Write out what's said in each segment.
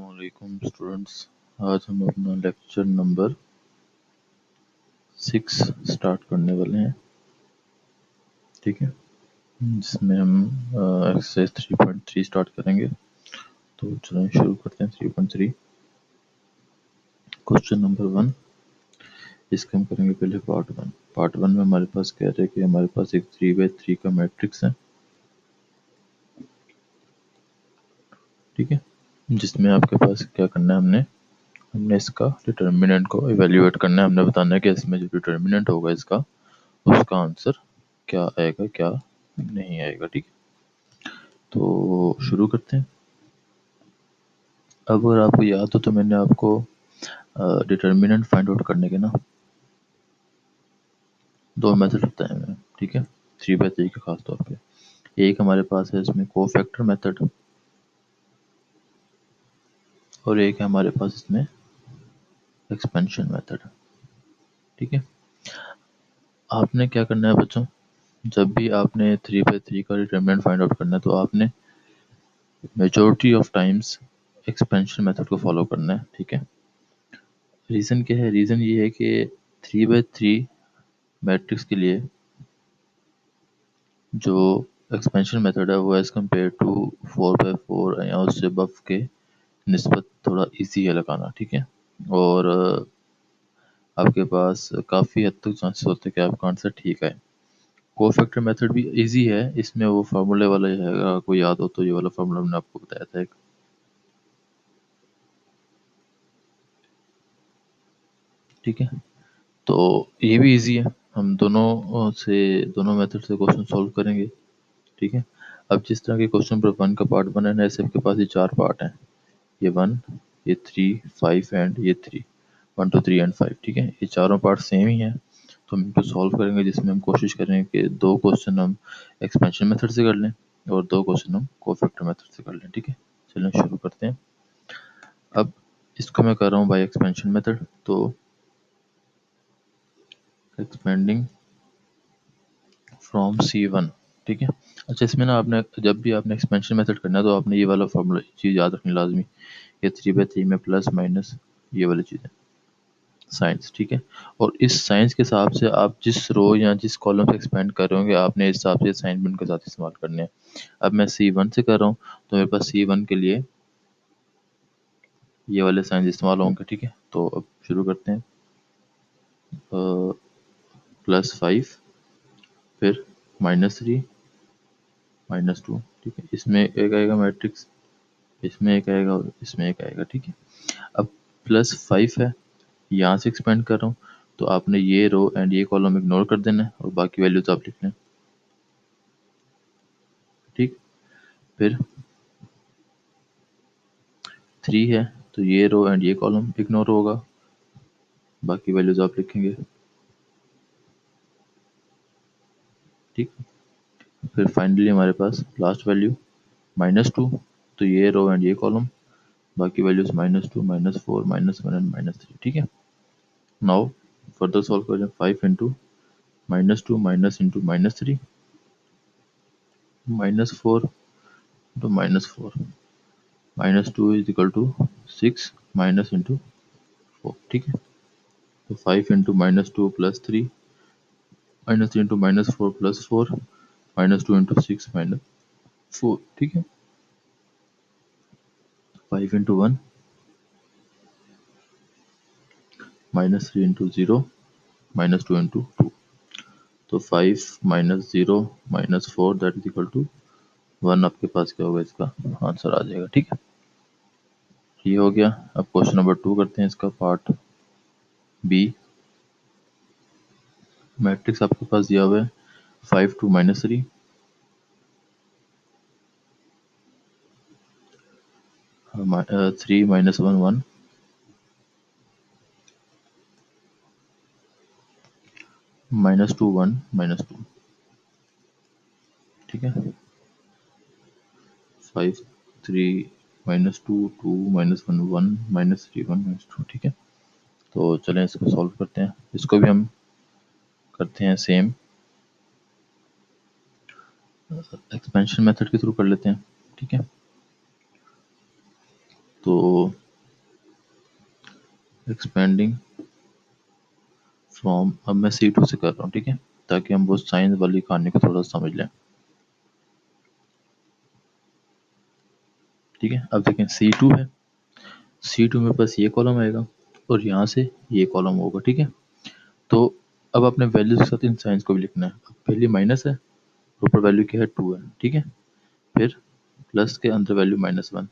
अस्सलामुअलैकुम स्टूडेंट्स। आज हम अपना लेक्चर नंबर 6 स्टार्ट करने वाले हैं, ठीक है, जिसमें हम एक्सरसाइज 3.3 स्टार्ट करेंगे। तो चलें शुरू करते हैं। 3.3 क्वेश्चन नंबर 1। इसका हम करेंगे पहले पार्ट वन में हमारे पास कह रहे हैं कि हमारे पास एक 3/3 का मैट्रिक्स है, ठीक है, जिसमें आपके पास क्या करना है, हमने इसका डिटर्मिनेंट को इवेल्युएट करना है। हमने बताना है कि इसमें जो डिटर्मिनेंट होगा इसका, उसका आंसर क्या आएगा क्या नहीं आएगा, ठीक है। तो शुरू करते हैं। अब अगर आपको याद हो तो मैंने आपको डिटर्मिनेंट फाइंड आउट करने के ना दो मेथड बताए हैं, ठीक है, 3/3 के खास तौर पे। एक हमारे पास है इसमें कोफैक्टर मेथड, और एक है हमारे पास इसमें एक्सपेंशन मेथड, ठीक है। आपने क्या करना है बच्चों, जब भी आपने 3/3 का डिटर्मिनेंट फाइंड आउट करना है तो आपने majority of times expansion method को फॉलो करना है, ठीक है। रीज़न क्या है? रीज़न ये है कि 3/3 मैट्रिक्स के लिए जो एक्सपेंशन मेथड है वो एज़ कम्पेयर टू 4/4 या उससे अबव के निस्बत थोड़ा इजी है लगाना, ठीक है। और आपके पास काफ़ी हद तक चांसेस होते हैं कि आपका आंसर ठीक है। कोफैक्टर मेथड भी इजी है, इसमें वो फार्मूले वाला ही है, अगर आपको याद हो तो ये वाला फार्मूला मैंने आपको बताया था एक, ठीक है। तो ये भी इजी है, हम दोनों मेथड से क्वेश्चन सॉल्व करेंगे, ठीक है। अब जिस तरह के क्वेश्चन पर 1 का पार्ट 1 है ना, ऐसे आपके पास ये 4 पार्ट हैं, ये 1, ये 3, 5 एंड ये 3, 1 2 3 एंड 5, ठीक है। ये चारों पार्ट सेम ही हैं, तो हम इनको सॉल्व करेंगे, जिसमें हम कोशिश करेंगे कि 2 क्वेश्चन हम एक्सपेंशन मेथड से कर लें और 2 क्वेश्चन हम कोफैक्टर मेथड से कर लें, ठीक है। चलिए शुरू करते हैं। अब इसको मैं कर रहा हूँ बाय एक्सपेंशन मेथड, तो एक्सपेंडिंग फ्रॉम C1, ठीक है। अच्छा, इसमें ना आपने जब भी आपने एक्सपेंशन मेथड करना है तो आपने ये वाला फॉर्मूला चीज़ याद रखनी लाजमी, ये 3/3 में प्लस माइनस ये वाली चीज़ें साइंस, ठीक है। और इस साइंस के हिसाब से आप जिस रो या जिस कॉलम से एक्सपेंड कर रहे होंगे, आपने इस हिसाब से साइन भी उनके साथ इस्तेमाल करने हैं। अब मैं C1 से कर रहा हूँ तो मेरे पास C1 के लिए ये वाले साइंस इस्तेमाल होंगे, ठीक है। तो अब शुरू करते हैं। +5, फिर -3, -2, ठीक है। इसमें एक आएगा मैट्रिक्स, इसमें एक आएगा और इसमें एक आएगा, ठीक है। अब +5 है, यहाँ से एक्सपेंड कर रहा हूँ, तो आपने ये रो एंड ये कॉलम इग्नोर कर देना है और बाकी वैल्यूज आप लिख लें, ठीक। फिर 3 है, तो ये रो एंड ये कॉलम इग्नोर होगा, बाकी वैल्यूज आप लिखेंगे, ठीक। फिर फाइनली हमारे पास लास्ट वैल्यू -2, तो ये रो एंड ये कॉलम, बाकी वैल्यूज -2, -4, -1 एंड -3, ठीक है। नाउ फर्दर सॉल्व करें। 5 into -2 minus into -3 -4 into -4 -2 is equal to 6 minus into 4, ठीक है। तो 5 into -2 plus 3, -3 into -4 plus 4, -2 into 6 -4, ठीक है। 5 इंटू 1 -3 इंटू 0 -2 इंटू 2, तो 5 -0 -4 दैट इज इक्वल टू 1, आपके पास क्या होगा, इसका आंसर आ जाएगा, ठीक है। ये हो गया। अब क्वेश्चन नंबर 2 करते हैं, इसका पार्ट बी। मैट्रिक्स आपके पास दिया हुआ है 5 2 -3, 3 -1 1, -2 1 -2, ठीक है। 5 3 -2 2 -1 1 -3 1 -2, ठीक है। तो चलें इसको सॉल्व करते हैं। इसको भी हम करते हैं सेम एक्सपेंशन मेथड के थ्रू कर लेते हैं, ठीक है। तो एक्सपेंडिंग फ्रॉम, अब मैं C2 से कर रहा हूँ, ठीक है, ताकि हम वो साइंस वाली कहानी को थोड़ा समझ लें। ठीक है, अब देखें C2 है, C2 में बस ये कॉलम आएगा और यहाँ से ये कॉलम होगा। ठीक है, तो अब अपने वैल्यूज के साथ इन साइंस को भी लिखना है। अब पहली माइनस है, ऊपर वैल्यू क्या है 2 है। ठीक है, फिर प्लस के अंदर वैल्यू -1,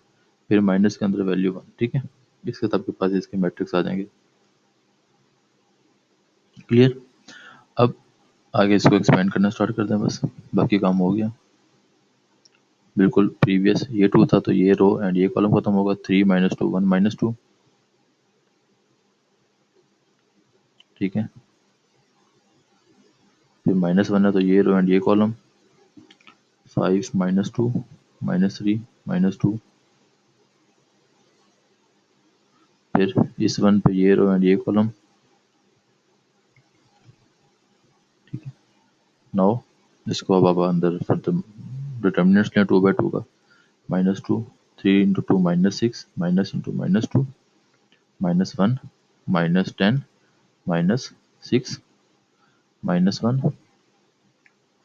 फिर माइनस के अंदर वैल्यू 1। ठीक है, इसके साथ आपके पास इसके मैट्रिक्स आ जाएंगे। क्लियर। अब आगे इसको एक्सपेंड करना स्टार्ट कर दें, बस बाकी काम हो गया। बिल्कुल प्रीवियस ये 2 था तो ये रो एंड ये कॉलम खत्म होगा। 3 - 2 1 - 2। ठीक है, फिर -1 है तो ये रो एंड ये कॉलम। 5 - 2 -3 -2। फिर इस 1 पे ये रो एंड ये कॉलम। ठीक है, नाउ इसको अब आप अंदर फर्दर डिटर्मिनेंट्स लें 2/2 का। -2, 3 × 2 -6, माइनस इंटू -2, -1, -10, -6, -1,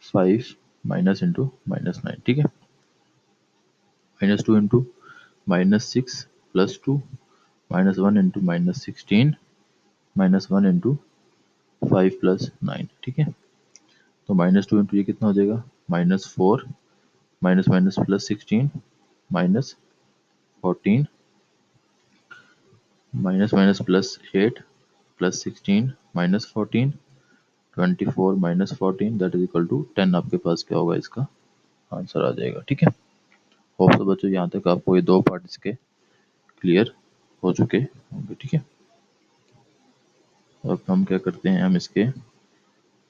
5, माइनस इंटू -9। ठीक है, -2 इंटू -6 +2, -1 इंटू -16, -1 इंटू 5 + 9। ठीक है, तो -2 इंटू ये कितना हो जाएगा, -4, minus minus +16, -14, minus minus +8, +16, -14, 24 -14 that is equal to 10। आपके पास क्या होगा, इसका आंसर आ जाएगा। ठीक है, होप सो बच्चों यहाँ तक आपको ये दो पार्ट इसके क्लियर हो चुके होंगे। ठीक है, अब हम क्या करते हैं, हम इसके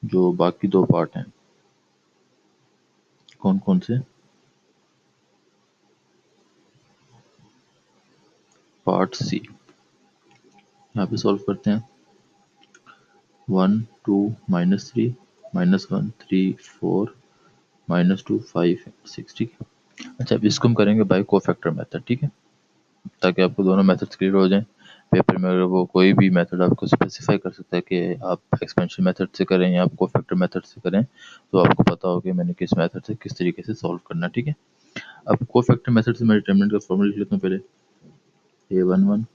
जो बाकी दो पार्ट हैं, कौन कौन से, पार्ट सी यहाँ पे सॉल्व करते हैं। 1 2 -3 -1 3 4 -2 5 6। ठीक है, अच्छा अब इसको हम करेंगे बाय कोफैक्टर मेथड। ठीक है, ताकि आपको दोनों मेथड्स क्लियर हो जाएं। पेपर में अगर वो कोई भी मेथड आपको स्पेसिफाई कर सकता है कि आप एक्सपेंशन मेथड से करें या आप कोफैक्टर मेथड से करें, तो आपको पता हो कि मैंने किस मेथड से किस तरीके से सॉल्व करना है। ठीक है, अब कोफैक्टर मेथड से मैं डिटरमिनेंट का फॉर्मूला लिख लेता हूँ पहले। A11।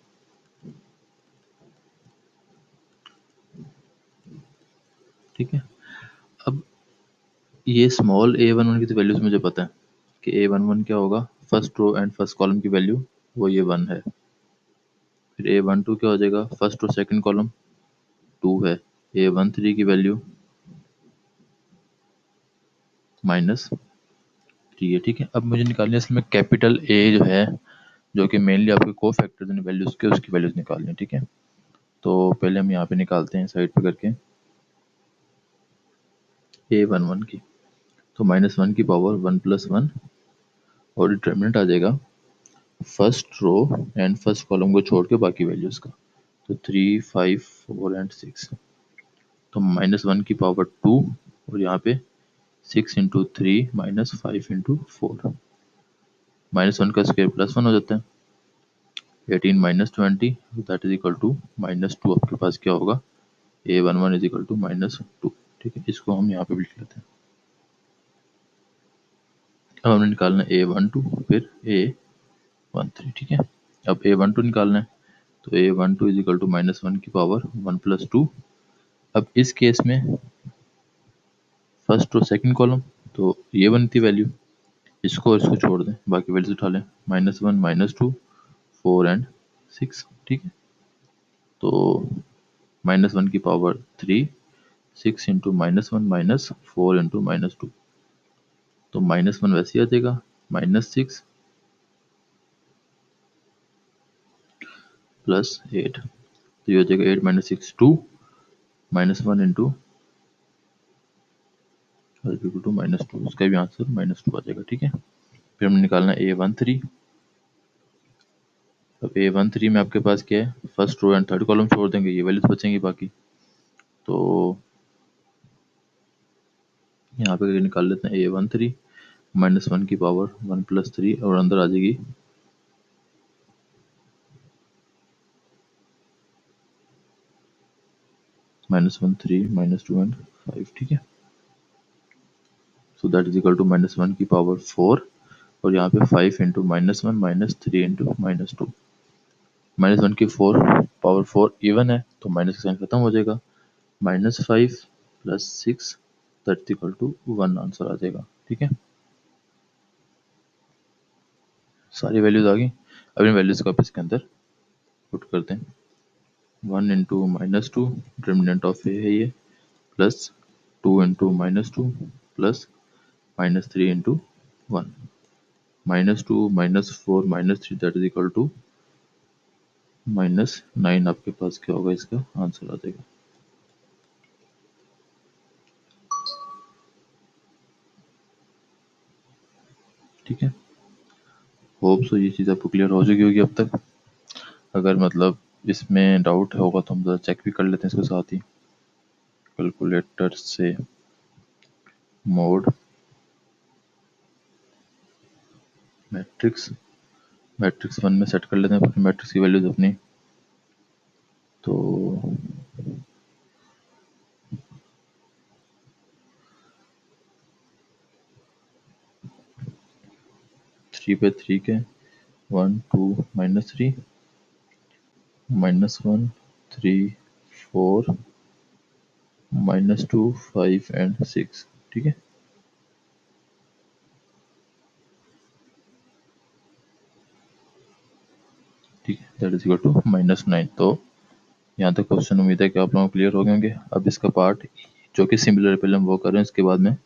ठीक है, अब ये स्मॉल a11 की तो वैल्यूज मुझे पता है कि a11 क्या होगा, first row and first column की वैल्यू वो ये 1 है। फिर a12 क्या हो जाएगा, फर्स्ट और सेकंड कॉलम 2 है। a13 की वैल्यू -3 है। ठीक है, अब मुझे निकालनी है इसमें कैपिटल A जो है, जो कि मेनली आपके को फैक्टर वैल्यूज के उसकी वैल्यूज निकालनी है। ठीक है, तो पहले हम यहाँ पे निकालते हैं साइड पे करके a11 की। तो -1 की पावर 1 + 1 और डिटरमिनेंट आ जाएगा first row and first column को छोड़ के बाकी वैल्यूज का। तो 3 5 4 एंड 6। तो -1 की पावर 2 और यहाँ पे 6 × 3 -5 × 4। -1 का स्क्वायर +1 हो जाता है। 18 - 20 दैट इज इक्वल टू -2। आपके पास क्या होगा, a11 इज इक्वल टू -2। ठीक है, इसको हम यहाँ पे भी लिख लेते हैं। अब हमने निकालना है a12 फिर a13। ठीक है, अब a12 निकालना है तो a12 इज इक्वल टू -1 की पावर 1 + 2। अब इस केस में फर्स्ट और सेकंड कॉलम, तो ये बनती वैल्यू, इसको और इसको छोड़ दें, बाकी वैल्यूज उठा लें। -1 -2 4 एंड 6। ठीक है, तो -1 की पावर 3, 6 × -1 -4 × -2। तो -1 वैसे ही आ जाएगा, -6 + 8। तो ये हो जाएगा 8 - 6 2, -1 × -2, उसका भी आंसर -2 आ जाएगा। ठीक है, फिर हमने निकालना है a13। अब a13 में आपके पास क्या है, first row and third column छोड़ देंगे, ये वैल्यूज बचेंगी बाकी। तो यहाँ पे निकाल लेते हैं a13 -1 की पावर 1 + 3 और अंदर आ जाएगी -1 3 -2 एंड 5, ठीक है। So that is equal to -1 की पावर 4 और यहाँ पे 5 इंटू -1 -3 इंटू -2। -1 की 4 पावर 4 इवन है तो माइनस का साइन खत्म हो जाएगा। -5 + 6 that is equal to 1 answer आ जाएगा, ठीक है। सारी वैल्यूज आ गई। अब इन वैल्यूज को आप इसके अंदर पुट करते हैं। 1 इंटू -2 डिटर्मिनेंट ऑफ ए है ये, plus 2 into -2 plus -3 into 1, -2 -4 -3 that is equal to -9। आपके पास क्या होगा, इसका आंसर आ जाएगा, ठीक है। होप सो ये चीज़ आपको क्लियर हो चुकी होगी अब तक। अगर मतलब इसमें डाउट होगा तो हम ज़रा चेक भी कर लेते हैं इसके साथ ही। कैलकुलेटर से मोड मैट्रिक्स मैट्रिक्स 1 में सेट कर लेते हैं अपनी मैट्रिक्स की वैल्यूज अपनी। तो 3 पे 3 के 1 2 -3 -1 3 4 -2 5 एंड 6, ठीक है। ठीक है, दैट इज इक्वल टू -9। तो यहाँ तक क्वेश्चन उम्मीद है कि आप लोगों को क्लियर हो गए होंगे। अब इसका पार्ट जो कि सिमिलर पहले हम वो कर रहे हैं, इसके बाद में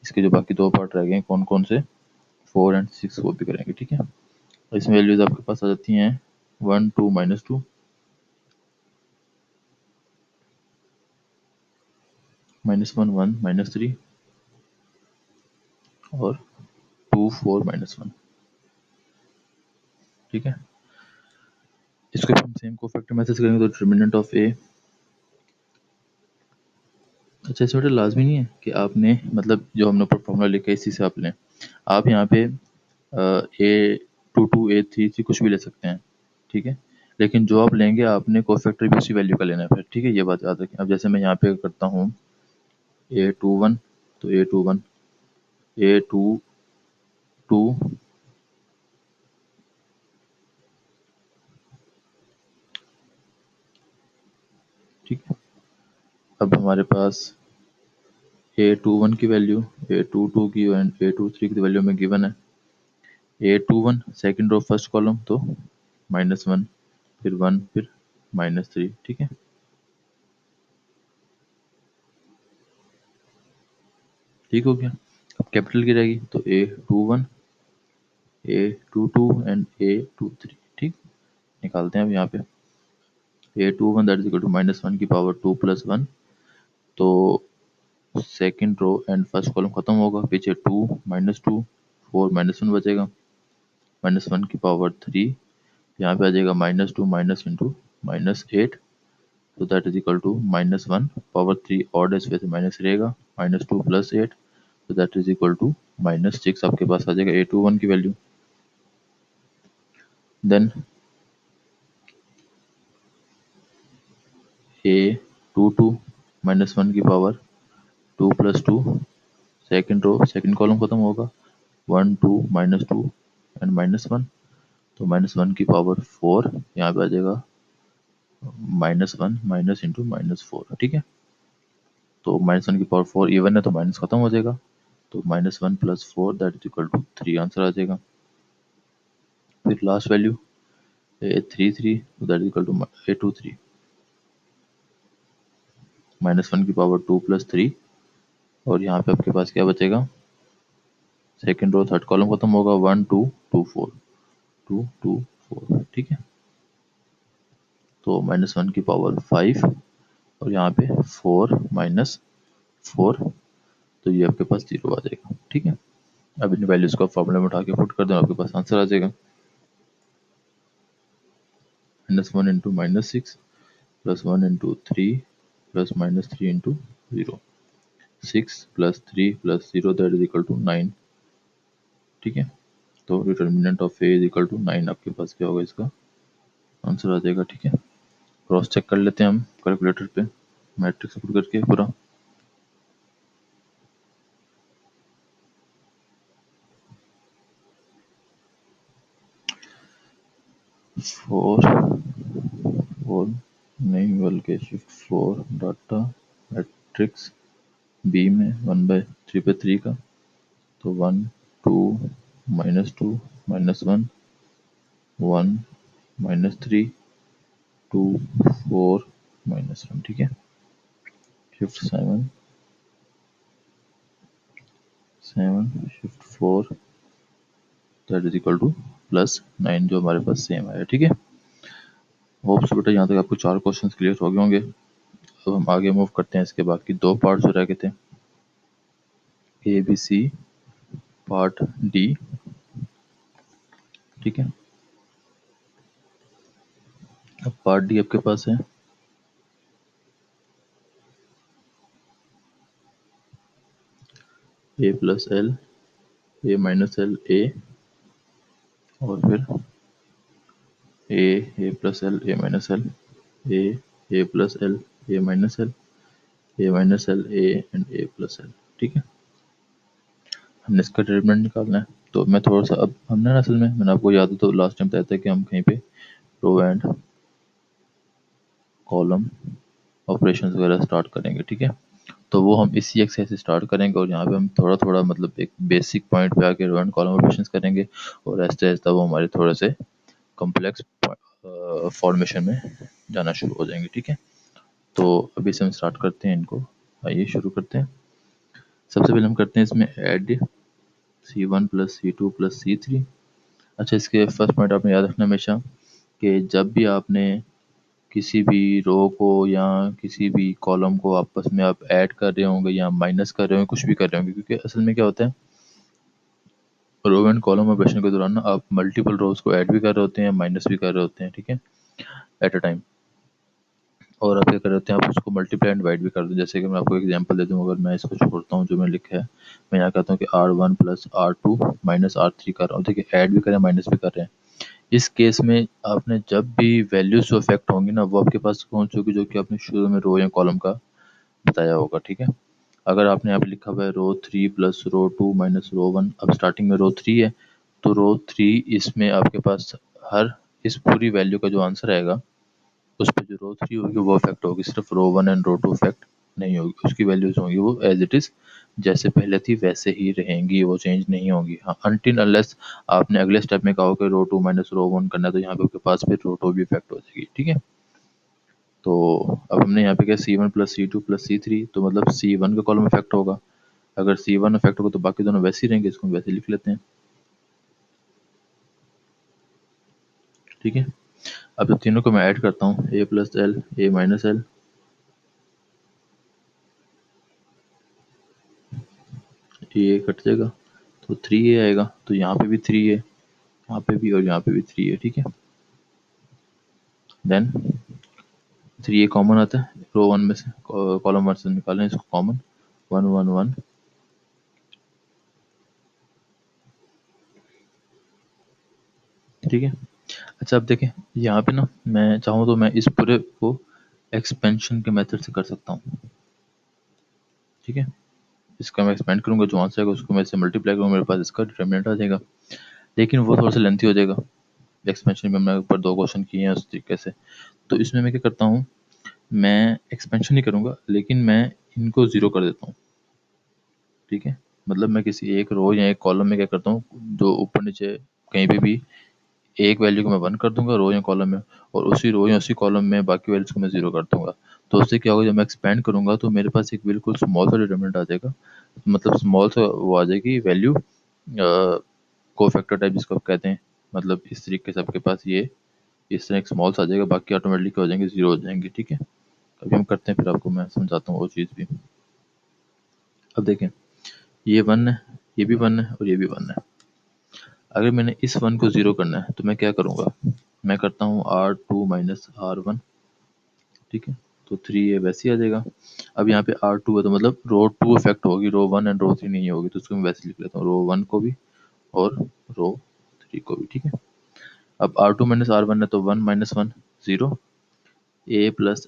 इसके जो बाकी दो पार्ट रह गए हैं कौन कौन से, 4 एंड 6, वो भी करेंगे, ठीक है। इसमें वैल्यूज आपके पास आ जाती हैं 1 2 -2 -1 1 -3 और 2 4 -1, ठीक है। इसको भी हम सेम कोफैक्टर मेथड से करेंगे तो डिटर्मिनेंट ऑफ ए। अच्छा, इसमें तो लाजमी नहीं है कि आपने मतलब जो हमने ऊपर फॉर्मूला लिखा है इसी से आप लें। आप यहाँ पे A22 A33 कुछ भी ले सकते हैं, ठीक है। लेकिन जो आप लेंगे आपने कोफैक्टर भी उसी वैल्यू का लेना है फिर, ठीक है। ये बात याद रखें। अब जैसे मैं यहाँ पे करता हूँ A21, तो A21 A22, ठीक है। अब हमारे पास A21 की वैल्यू, A22 की एंड A23 की वैल्यू में गिवन है। A21 second row first column तो -1 फिर 1 फिर -3, ठीक है। ठीक हो गया। अब कैपिटल की रहेगी तो A21 A22 एंड A23, ठीक। निकालते हैं अब यहाँ पे A21 that is equal to -1 की पावर 2 + 1। तो second row and first column खत्म होगा, पीछे 2 -2 4 -1 बचेगा, -1 की पावर 3। यहाँ पे आ जाएगा -2 माइनस इंटू -8, तो that is equal to -1 power 3 odd है, इस वजह से माइनस रहेगा, -2 + 8, तो दैट इज इक्वल टू -6। आपके पास आ जाएगा A21 की वैल्यू। देन A22 -1 की power 2 + 2, second row second column खत्म होगा, 1 2 -2 एंड -1, तो -1 की पावर 4। यहाँ पे आ जाएगा -1 माइनस इंटू -4, ठीक है। तो -1 की पावर 4 इवन है तो माइनस खत्म हो जाएगा, तो -1 + 4 that is equal to 3 answer आ जाएगा। फिर last value A33 that is equal to A23 -1 की पावर 2 + 3, और यहाँ पे आपके पास क्या बचेगा, सेकंड रो थर्ड कॉलम खत्म होगा, 1 2 2 4 2 2 4, ठीक है। तो -1 की पावर 5 और यहाँ पे 4 -4, तो ये आपके पास 0 आ जाएगा, ठीक है। अब इन वैल्यूज को फॉर्मूला में उठा के पुट कर दो, आपके पास आंसर आ जाएगा -1 into -6 + 1 into 3 + -3 into 0, 6 + 3 + 0 that is equal to 9, ठीक है। तो determinant of A is equal to 9, आपके पास क्या होगा, इसका आंसर आ जाएगा, ठीक है। क्रॉस चेक कर लेते हैं हम कैलकुलेटर पे। मैट्रिक्स पुट करके पूरा 4 नहीं बल्कि शिफ्ट 4 डाटा मैट्रिक्स बी में 1/3 का, तो 1 2 -2 -1 1 -3 2 4 -1, ठीक है। Shift 7 shift 4 that is equal to +9 जो हमारे पास सेम आया, ठीक है। होप्स बेटा यहाँ तक आपको 4 क्वेश्चंस क्लियर हो गए होंगे। अब हम आगे मूव करते हैं, इसके बाकी 2 पार्ट्स जो रह गए थे, A B C part D, ठीक है। अब पार्ट डी आपके पास है A+L A-L A और फिर A+L A-L A+L A-L A-L A and A+L, ठीक है। हमने इसका डिटरमिनेंट निकालना है, तो मैं थोड़ा सा, अब हमने ना असल में, मैंने आपको याद हो तो लास्ट टाइम बताया था कि हम कहीं पे रो एंड कॉलम ऑपरेशंस वगैरह स्टार्ट करेंगे, ठीक है। तो वो हम इसी एक्सरसाइज से स्टार्ट करेंगे और यहाँ पे हम थोड़ा थोड़ा मतलब एक बेसिक पॉइंट पे आके रो एंड कॉलम ऑपरेशंस करेंगे और आहिस्ता आहिस्ता वो हमारे थोड़े से कॉम्प्लेक्स फॉर्मेशन में जाना शुरू हो जाएंगे, ठीक है। तो अभी से हम स्टार्ट करते हैं इनको, आइए शुरू करते हैं। सबसे पहले हम करते हैं इसमें ऐड C1 + C2 + C3। अच्छा, इसके फर्स्ट पॉइंट आपने याद रखना हमेशा कि जब भी आपने किसी भी रो को या किसी भी कॉलम को आपस में आप ऐड कर रहे होंगे या माइनस कर रहे होंगे, कुछ भी कर रहे होंगे, क्योंकि असल में क्या होता है, रो एंड कॉलम ऑपरेशन के दौरान ना आप मल्टीपल रोज को ऐड भी कर रहे होते हैं, माइनस भी कर रहे होते हैं, ठीक है, एट अ टाइम। और आप क्या कर रहे होते हैं, आप उसको मल्टीप्लाई एंड डिवाइड भी कर दो। जैसे कि मैं आपको एग्जांपल दे दूं, अगर मैं इसको छोड़ता हूँ जो मैंने लिखा है, मैं यहाँ कहता हूँ कि R1 + R2 - R3 कर रहा हूँ, देखिए ऐड भी कर रहे हैं माइनस भी कर रहे हैं। इस केस में आपने जब भी वैल्यूज जो इफेक्ट होंगी ना, वो आपके पास पहुंच चुकी जो कि आपने शुरू में रो या कॉलम का बताया होगा, ठीक है। अगर आपने यहाँ पे लिखा हुआ है रो 3 + रो 2 - रो 1, अब स्टार्टिंग में रो 3 है, तो रो 3 इसमें आपके पास हर इस पूरी वैल्यू का जो आंसर आएगा उस पर जो रो 3 होगी वो इफेक्ट होगी, सिर्फ रो 1 एंड रो 2 इफेक्ट नहीं होगी। उसकी वैल्यूज होंगी वो एज इट इज जैसे पहले थी वैसे ही रहेंगी, वो चेंज नहीं होंगी। हाँ, अनटिल अनलेस आपने अगले स्टेप में कहा हो कि रो 2 - रो 1 करना है, तो यहाँ पे आपके पास फिर रो 2 भी इफेक्ट हो जाएगी, ठीक है। तो अब हमने यहाँ पे क्या C1 + C2 + C3, तो मतलब C1 का कॉलम इफेक्ट होगा। अगर C1 इफेक्ट होगा तो बाकी दोनों वैसे ही रहेंगे, इसको हम वैसे लिख लेते हैं, ठीक है। अब इन तीनों को मैं ऐड करता हूँ, A+L A-L ये कट जाएगा तो 3A आएगा, तो यहाँ पे भी 3 है, यहाँ पे भी और यहाँ पे भी 3 है, ठीक है। देन 3A कॉमन आता है रो 1 में से, कॉलम 1 से निकालें इसको कॉमन, 1 1 1, ठीक है। अच्छा, अब देखें यहाँ पे ना, मैं चाहूँ तो मैं इस पूरे को एक्सपेंशन के मेथड से कर सकता हूँ, ठीक है। इसका मैं एक्सपेंड करूँगा, जो आंसर आएगा उसको मैं इससे मल्टीप्लाई करूँगा, मेरे पास इसका डिटरमिनेंट आ जाएगा, लेकिन वो थोड़ा सा लेंथी हो जाएगा। एक्सपेंशन में हमने ऊपर 2 क्वेश्चन किए हैं उस तरीके से, तो इसमें मैं क्या करता हूँ, मैं एक्सपेंशन नहीं करूँगा लेकिन मैं इनको ज़ीरो कर देता हूँ, ठीक है। मतलब मैं किसी एक रो या एक कॉलम में क्या करता हूँ, जो ऊपर नीचे कहीं पे भी एक वैल्यू को मैं 1 कर दूंगा रो या कॉलम में, और उसी रो या उसी कॉलम में बाकी वैल्यूज को मैं 0 कर दूंगा। तो उससे क्या होगा, जब मैं एक्सपेंड करूंगा तो मेरे पास एक बिल्कुल स्मॉल सा डिटरमिनेंट आ जाएगा, मतलब स्मॉल सा वो आ जाएगी वैल्यू, कोफैक्टर टाइप जिसको आप कहते हैं। मतलब इस तरीके से आपके पास ये इस तरह एक स्मॉल सा आ जाएगा, बाकी ऑटोमेटिकली क्या हो जाएंगे, 0 हो जाएंगे, ठीक है। अभी हम करते हैं, फिर आपको मैं समझाता हूँ वो चीज़ भी। अब देखें, ये 1 है, ये भी 1 है और ये भी 1 है। अगर मैंने इस 1 को 0 करना है तो मैं क्या करूँगा, मैं करता हूँ R2 - R1, ठीक है। तो 3 वैसे ही आ जाएगा। अब यहाँ पे R2 है तो मतलब रो 2 इफेक्ट होगी, रो 1 एंड रो 3 नहीं होगी, तो उसको मैं वैसे लिख लेता हूँ, रो 1 को भी और रो 3 को भी, ठीक है। अब R2 - R1 है तो 1 - 1 0, A+L -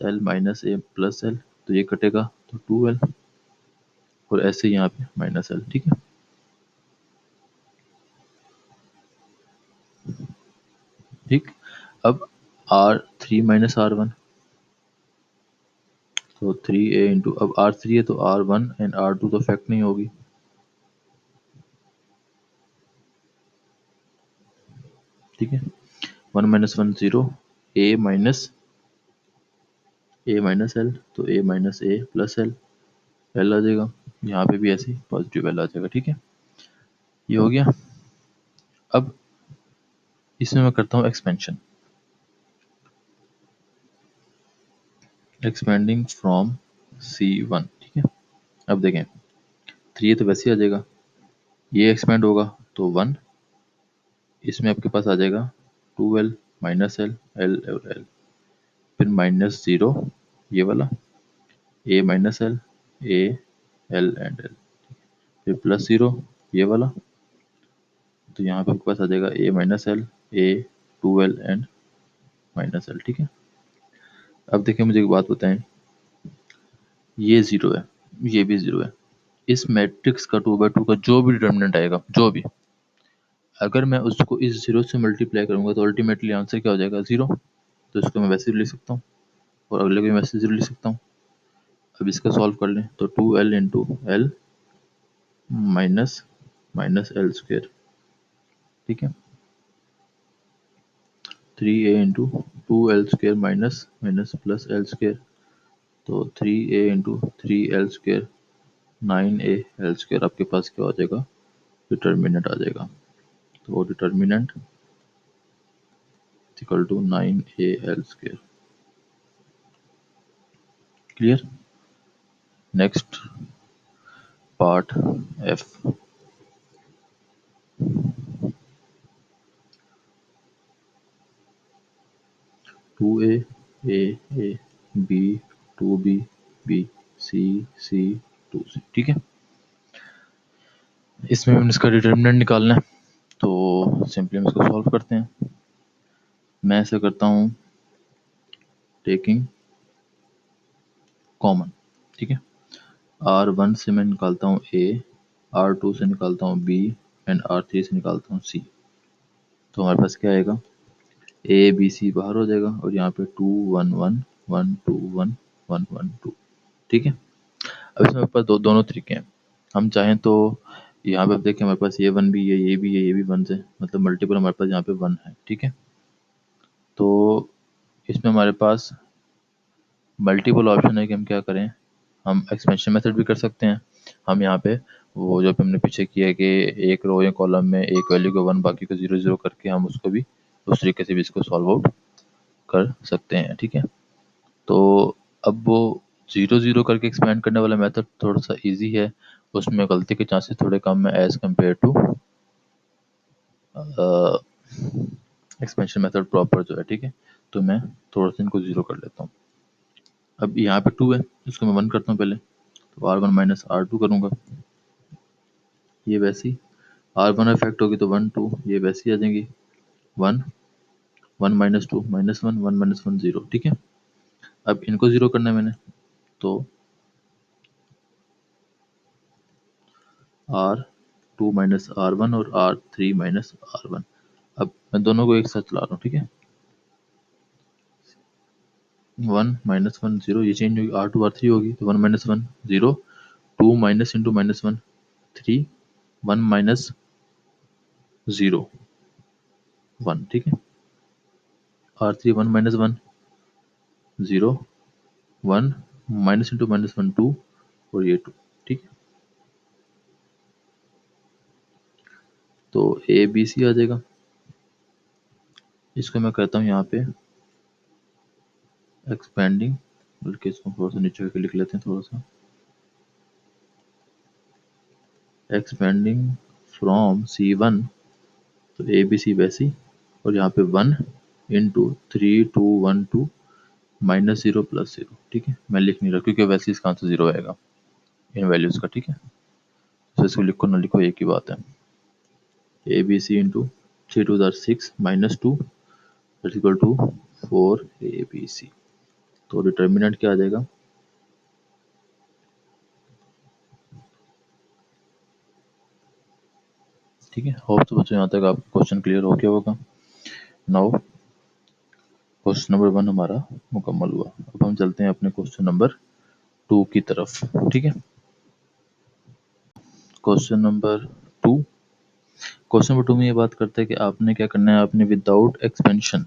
A+L, तो ये कटेगा तो 2l, और ऐसे यहाँ पे -l। ठीक है, ठीक। अब R3 - R1, तो 3a इंटू, अब R3 है तो R1 एंड R2 तो फैक्ट नहीं होगी, ठीक है। 1 - 1 0, a माइनस l, तो a minus A plus l, l आ जाएगा, यहाँ पे भी ऐसे ही पॉजिटिव l आ जाएगा, ठीक है। ये हो गया। अब इसमें मैं करता हूँ एक्सपेंशन, एक्सपेंडिंग फ्रॉम C1, ठीक है। अब देखें 3 तो वैसे ही आ जाएगा, ये एक्सपेंड होगा तो 1, इसमें आपके पास आ जाएगा 2l माइनस l, l और l, फिर -0 ये वाला, a minus l, a l and l, फिर +0 ये वाला, तो यहाँ पे आपके पास आ जाएगा a minus l, a 2l and -l, ठीक है। अब देखिए मुझे एक बात बताएं, ये 0 है, ये भी 0 है, इस मैट्रिक्स का 2/2 का जो भी डिटर्मिनेंट आएगा, जो भी, अगर मैं उसको इस 0 से मल्टीप्लाई करूंगा तो अल्टीमेटली आंसर क्या हो जाएगा, 0। तो इसको मैं वैसे भी लिख सकता हूँ और अगले को भी वैसे 0 लिख सकता हूँ। अब इसका सॉल्व कर लें तो 2l into l minus l square, ठीक है। 3a into 2l square minus plus l square, तो 3a into 3l square 9a l square, आपके पास क्या हो जाएगा, डिटर्मिनेंट आ जाएगा। तो वो determinant equal to 9a l square. Clear. Next part F, 2a a b 2b b c c 2c, ठीक है। इसमें हम इसका डिटर्मिनेंट निकालना है, तो सिंपली हम इसको सॉल्व करते हैं। मैं ऐसा करता हूँ टेकिंग कॉमन, ठीक है। R1 से मैं निकालता हूँ a, R2 से निकालता हूँ b एंड R3 से निकालता हूँ c, तो हमारे पास क्या आएगा, a b c बाहर हो जाएगा और यहाँ पे 2 1 1 1 2 1 1 1 2, ठीक है। अब इसमें हमारे पास दोनों तरीके हैं, हम चाहें तो यहाँ पे आप देखें हमारे पास ये 1 भी है, ये भी है, ये भी 1 है, मतलब मल्टीपल हमारे पास यहाँ पे 1 है, ठीक है। तो इसमें हमारे पास मल्टीपल ऑप्शन है कि हम क्या करें, हम एक्सपेंशन मेथड भी कर सकते हैं। हम यहाँ पे वो जो हमने पीछे किया है कि एक रो या कॉलम में एक वैल्यू को 1 बाकी को 0 0 करके हम उसको भी उस तरीके से भी इसको सॉल्व आउट कर सकते हैं, ठीक है। तो अब वो 0 0 करके एक्सपेंड करने वाला मेथड थोड़ा सा इजी है, उसमें गलती के चांसेस थोड़े कम है as compare to expansion method proper जो है, ठीक है। तो मैं थोड़ा सा इनको 0 कर लेता हूँ। अब यहाँ पे 2 है, इसको मैं 1 करता हूँ पहले, तो R1 माइनस R2 करूँगा, ये वैसी R1 इफेक्ट होगी तो 1 2, ये वैसी आ जाएंगी 1 1 माइनस 2 -1 1 माइनस 1 0, ठीक है। अब इनको 0 करना है मैंने, तो R2 माइनस R1 और R3 माइनस R1, अब मैं दोनों को एक साथ चला रहा हूँ, ठीक है। 1 माइनस 1 0, ये चेंज होगी, R2 R3 होगी, तो 1 माइनस 1 0, 2 माइनस इंटू -1 3, 1 माइनस 0 1, ठीक है। R3 1 माइनस 1 0 1 माइनस इंटू -1 2 और ये 2, ठीक है। तो ए बी सी आ जाएगा, इसको मैं करता हूँ यहाँ पे एक्सपेंडिंग, बल्कि इसको थोड़ा सा नीचे करके लिख लेते हैं थोड़ा सा, एक्सपेंडिंग फ्रॉम C1, तो ए बी सी वैसी, और यहाँ पे 1 इंटू 3 2 1 2 -0 +0, ठीक है। मैं लिख नहीं रहा क्योंकि वैसे इसका आंसर 0 आएगा इन वैल्यूज़ का, ठीक है। तो इसको लिखो ना लिखो एक ही बात है, A B C into 3 2 6 -2 equal to 4 A B C, तो डिटर्मिनेंट क्या आ जाएगा, ठीक है। होप तो बच्चों यहाँ तक आपको क्वेश्चन क्लियर हो गया होगा। नाउ क्वेश्चन नंबर 1 हमारा मुकम्मल हुआ। अब हम चलते हैं अपने क्वेश्चन नंबर 2 की तरफ, ठीक है। क्वेश्चन नंबर 2, क्वेश्चन नंबर 2 में ये बात करते हैं कि आपने क्या करना है, आपने विदाउट एक्सपेंशन,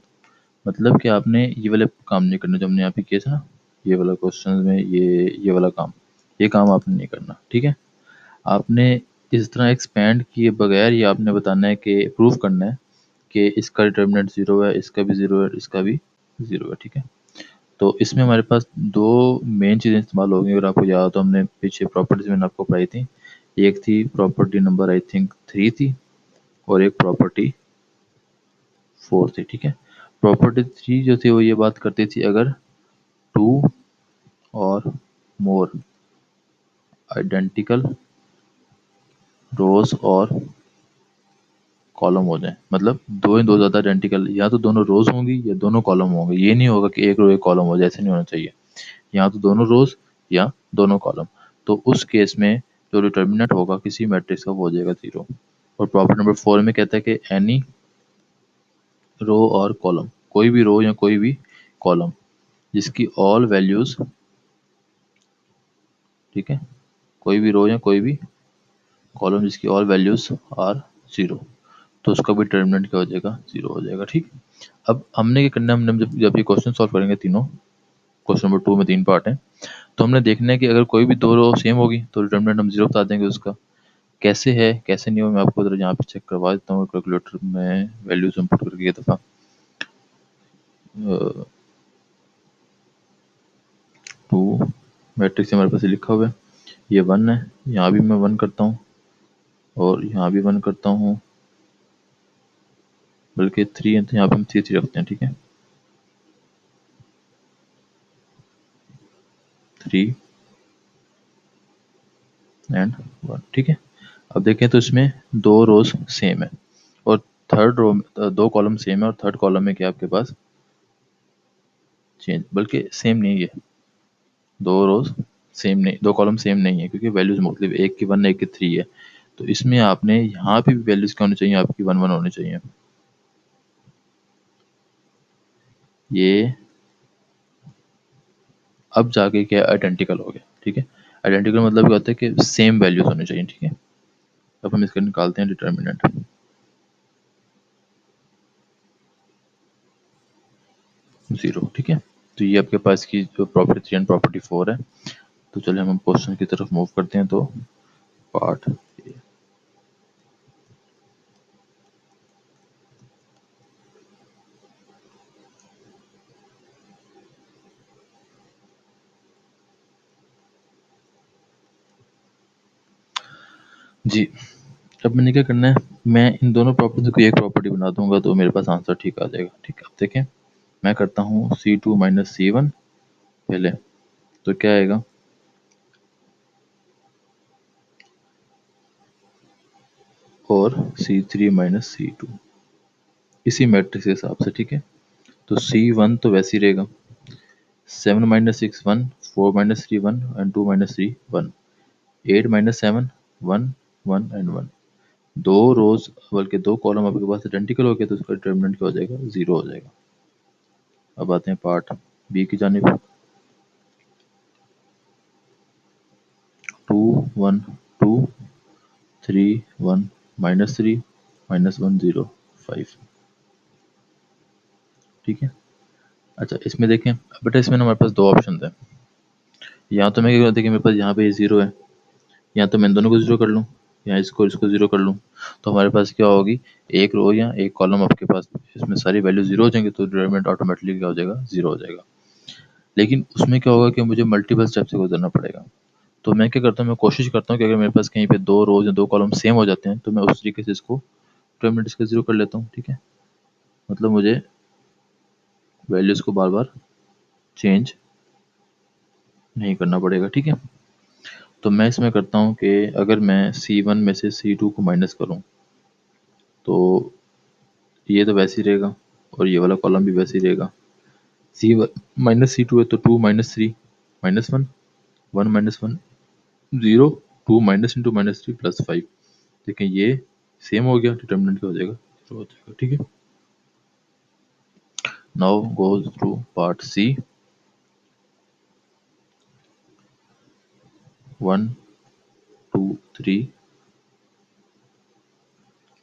मतलब कि आपने ये वाले काम नहीं करने जो हमने यहाँ पे किए थे ना, ये वाला क्वेश्चन में ये वाला काम, ये काम आपने नहीं करना, ठीक है। आपने इस तरह एक्सपेंड किए बगैर ये आपने बताना है कि प्रूफ करना है कि इसका डिटर्मिनेंट 0 है, इसका भी 0 है, इसका भी 0 है, ठीक है। तो इसमें हमारे पास दो मेन चीज़ें इस्तेमाल होंगी। अगर आपको याद हो तो हमने पीछे प्रॉपर्टीज में आपको पढ़ाई थी। एक थी प्रॉपर्टी नंबर आई थिंक 3 थी, और एक प्रॉपर्टी 4 थी, ठीक है। प्रॉपर्टी 3 जो थी वो ये बात करती थी अगर 2 और मोर आइडेंटिकल रोज और कॉलम हो जाए, मतलब दो ही दो ज़्यादा आइडेंटिकल, या तो दोनों रोज होंगी या दोनों कॉलम होंगे। ये नहीं होगा कि एक रो एक कॉलम हो जाए, ऐसे नहीं होना चाहिए। या तो दोनों रोज या दोनों कॉलम। तो उस केस में जो डिटर्मिनेंट होगा किसी मैट्रिक्स का वो हो जाएगा 0। और प्रॉपर्टी नंबर 4 में कहता है कि एनी रो और कॉलम, कोई भी रो या कोई भी कॉलम जिसकी ऑल वैल्यूज, ठीक है, कोई भी रो या कोई भी कॉलम जिसकी ऑल वैल्यूज आर 0, तो उसका भी डिटर्मिनेंट क्या हो जाएगा, 0 हो जाएगा, ठीक। अब हमने क्या करना है, हमने जब ये क्वेश्चन सॉल्व करेंगे तीनों, क्वेश्चन नंबर 2 में 3 पार्ट हैं, तो हमने देखना है कि अगर कोई भी दो रो सेम होगी तो डिटर्मिनेंट हम 0 बता देंगे उसका। कैसे है कैसे नहीं हो, मैं आपको जरा यहाँ पे चेक करवा देता हूँ कैलकुलेटर में वैल्यूज इनपुट करके। ये दफ़ा 2 मैट्रिक्स हमारे पास लिखा हुआ है, ये 1 है, यहाँ भी मैं 1 करता हूँ और यहाँ भी 1 करता हूँ, बल्कि 3 है तो यहाँ पे हम 3 रखते हैं, ठीक है। 3 एंड 1, ठीक है। अब देखें तो इसमें दो रोज सेम है और थर्ड रो में दो कॉलम सेम है, और थर्ड कॉलम में क्या आपके पास चेंज, बल्कि सेम नहीं है, दो रोज सेम नहीं, दो कॉलम सेम नहीं है, क्योंकि वैल्यूज मुख्तलिफ, एक की 1 एक की 3 है। तो इसमें आपने यहाँ पे भी वैल्यूज क्या होनी चाहिए, आपकी 1 1 होनी चाहिए। ये अब जाके क्या आइडेंटिकल हो गया, ठीक है। आइडेंटिकल मतलब क्या होता है कि सेम वैल्यूज होनी चाहिए, ठीक है। अब हम इसका निकालते हैं डिटर्मिनेंट 0, ठीक है। तो ये आपके पास की जो प्रॉपर्टी 3 एंड प्रॉपर्टी 4 है। तो चलिए हम क्वेश्चन की तरफ मूव करते हैं। तो पार्ट जी, अब मैंने क्या करना है, मैं इन दोनों प्रॉपर्टी को एक प्रॉपर्टी बना दूंगा तो मेरे पास आंसर ठीक आ जाएगा, ठीक है। अब देखें, मैं करता हूँ C2 माइनस C1 पहले, तो क्या आएगा, और C3 माइनस C2 इसी मैट्रिक्स के हिसाब से, ठीक है। तो C1 तो वैसे ही रहेगा, 7 minus 6 1, 4 minus 3 1 and 2 minus 3 1, 8 minus 7 1 1 and 1। दो रोज बल्कि दो कॉलम आपके पास आइडेंटिकल हो गए तो उसका डिटर्मिनेंट क्या हो जाएगा, 0 हो जाएगा। अब आते हैं पार्ट बी की जानिब। 2 1 2 3 1 माइनस 3 माइनस 1 0 5, ठीक है। अच्छा, इसमें देखें बेटा, इसमें ना हमारे पास दो ऑप्शन है। यहाँ तो मैं क्या देखिए, मेरे पास यहाँ पे ये 0 है, या तो मैं इन दोनों को 0 कर लूँ या इसको 0 कर लूँ। तो हमारे पास क्या होगी, एक रो या एक कॉलम आपके पास, इसमें सारी वैल्यू 0 हो जाएंगे तो डिटरमिनेंट ऑटोमेटिकली क्या हो जाएगा, 0 हो जाएगा। लेकिन उसमें क्या होगा कि मुझे मल्टीपल स्टेप से गुजरना पड़ेगा। तो मैं क्या करता हूँ, मैं कोशिश करता हूँ कि अगर मेरे पास कहीं पे दो रोज या दो कॉलम सेम हो जाते हैं तो मैं उस तरीके से इसको डिटरमिनेंट इसका 0 कर लेता हूँ, ठीक है। मतलब मुझे वैल्यूज को बार बार चेंज नहीं करना पड़ेगा, ठीक है। तो मैं इसमें करता हूँ कि अगर मैं C1 में से C2 को माइनस करूँ तो ये तो वैसे ही रहेगा और ये वाला कॉलम भी वैसे ही रहेगा। C1 माइनस C2 है तो 2 minus 3 minus 1, 1 minus 1 0, 2 minus into minus 3 plus 5। देखें ये सेम हो गया, डिटर्मिनेंट क्या हो जाएगा, 0 हो जाएगा। ठीक है, now goes through part C. 1 2 3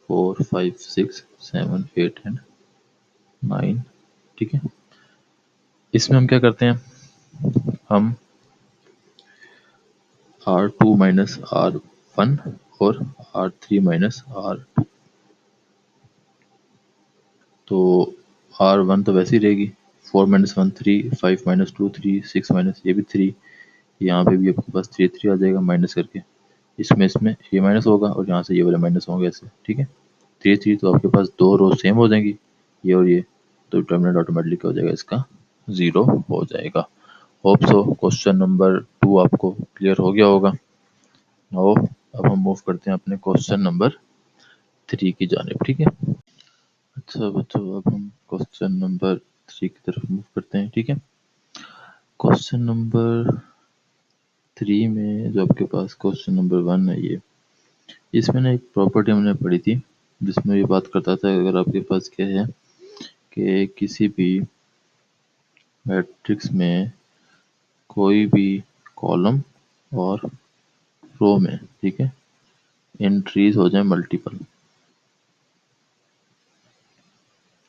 4 5 6 7 8 and 9। ठीक है, इसमें हम क्या करते हैं, हम R2 माइनस R1 और R3 माइनस R2, तो R1 तो वैसे ही रहेगी, 4 माइनस 1 3, 5 माइनस 2 3, 6 माइनस ये भी 3, यहाँ पे भी आपके पास 3 3 आ जाएगा माइनस करके, इसमें इसमें ये माइनस होगा और यहाँ से ये वाले माइनस होंगे ऐसे। ठीक है, 3 3, तो आपके पास दो रो सेम हो जाएंगी, ये और ये, तो डिटर्मिनेंट ऑटोमेटिकली क्या हो जाएगा, इसका 0 हो जाएगा। होप सो क्वेश्चन नंबर 2 आपको क्लियर हो गया होगा। आओ अब हम मूव करते हैं अपने क्वेश्चन नंबर 3 की जानिब। ठीक है, अच्छा बच्चों, अब हम क्वेश्चन नंबर 3 की तरफ मूव करते हैं। ठीक है, क्वेश्चन नंबर 3 में जो आपके पास क्वेश्चन नंबर 1 है, ये इसमें ना एक प्रॉपर्टी हमने पढ़ी थी जिसमें ये बात करता था, अगर आपके पास क्या है कि किसी भी मैट्रिक्स में कोई भी कॉलम और रो में, ठीक है, एंट्रीज हो जाए मल्टीपल,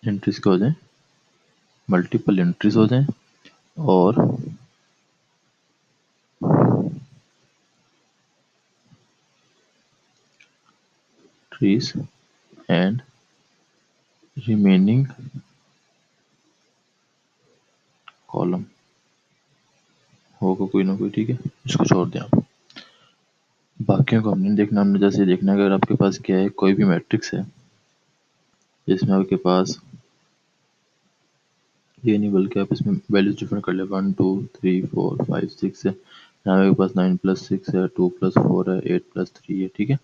एंट्रीज क्या हो जाए, मल्टीपल एंट्रीज हो जाए, और ट्रीज एंड रिमेनिंग कॉलम होगा कोई ना कोई। ठीक है, इसको छोड़ दें आप, बाकियों को हमने देखना, हमने जैसे देखना है अगर आपके पास क्या है, कोई भी मैट्रिक्स है जिसमें आपके पास ये नहीं बल्कि आप इसमें वैल्यूज डिफरेंट कर ले, 1 2 3 4 5 6 है, यहाँ आपके पास 9 प्लस 6 है, 2 प्लस 4 है, 8 प्लस 3 है। ठीक है,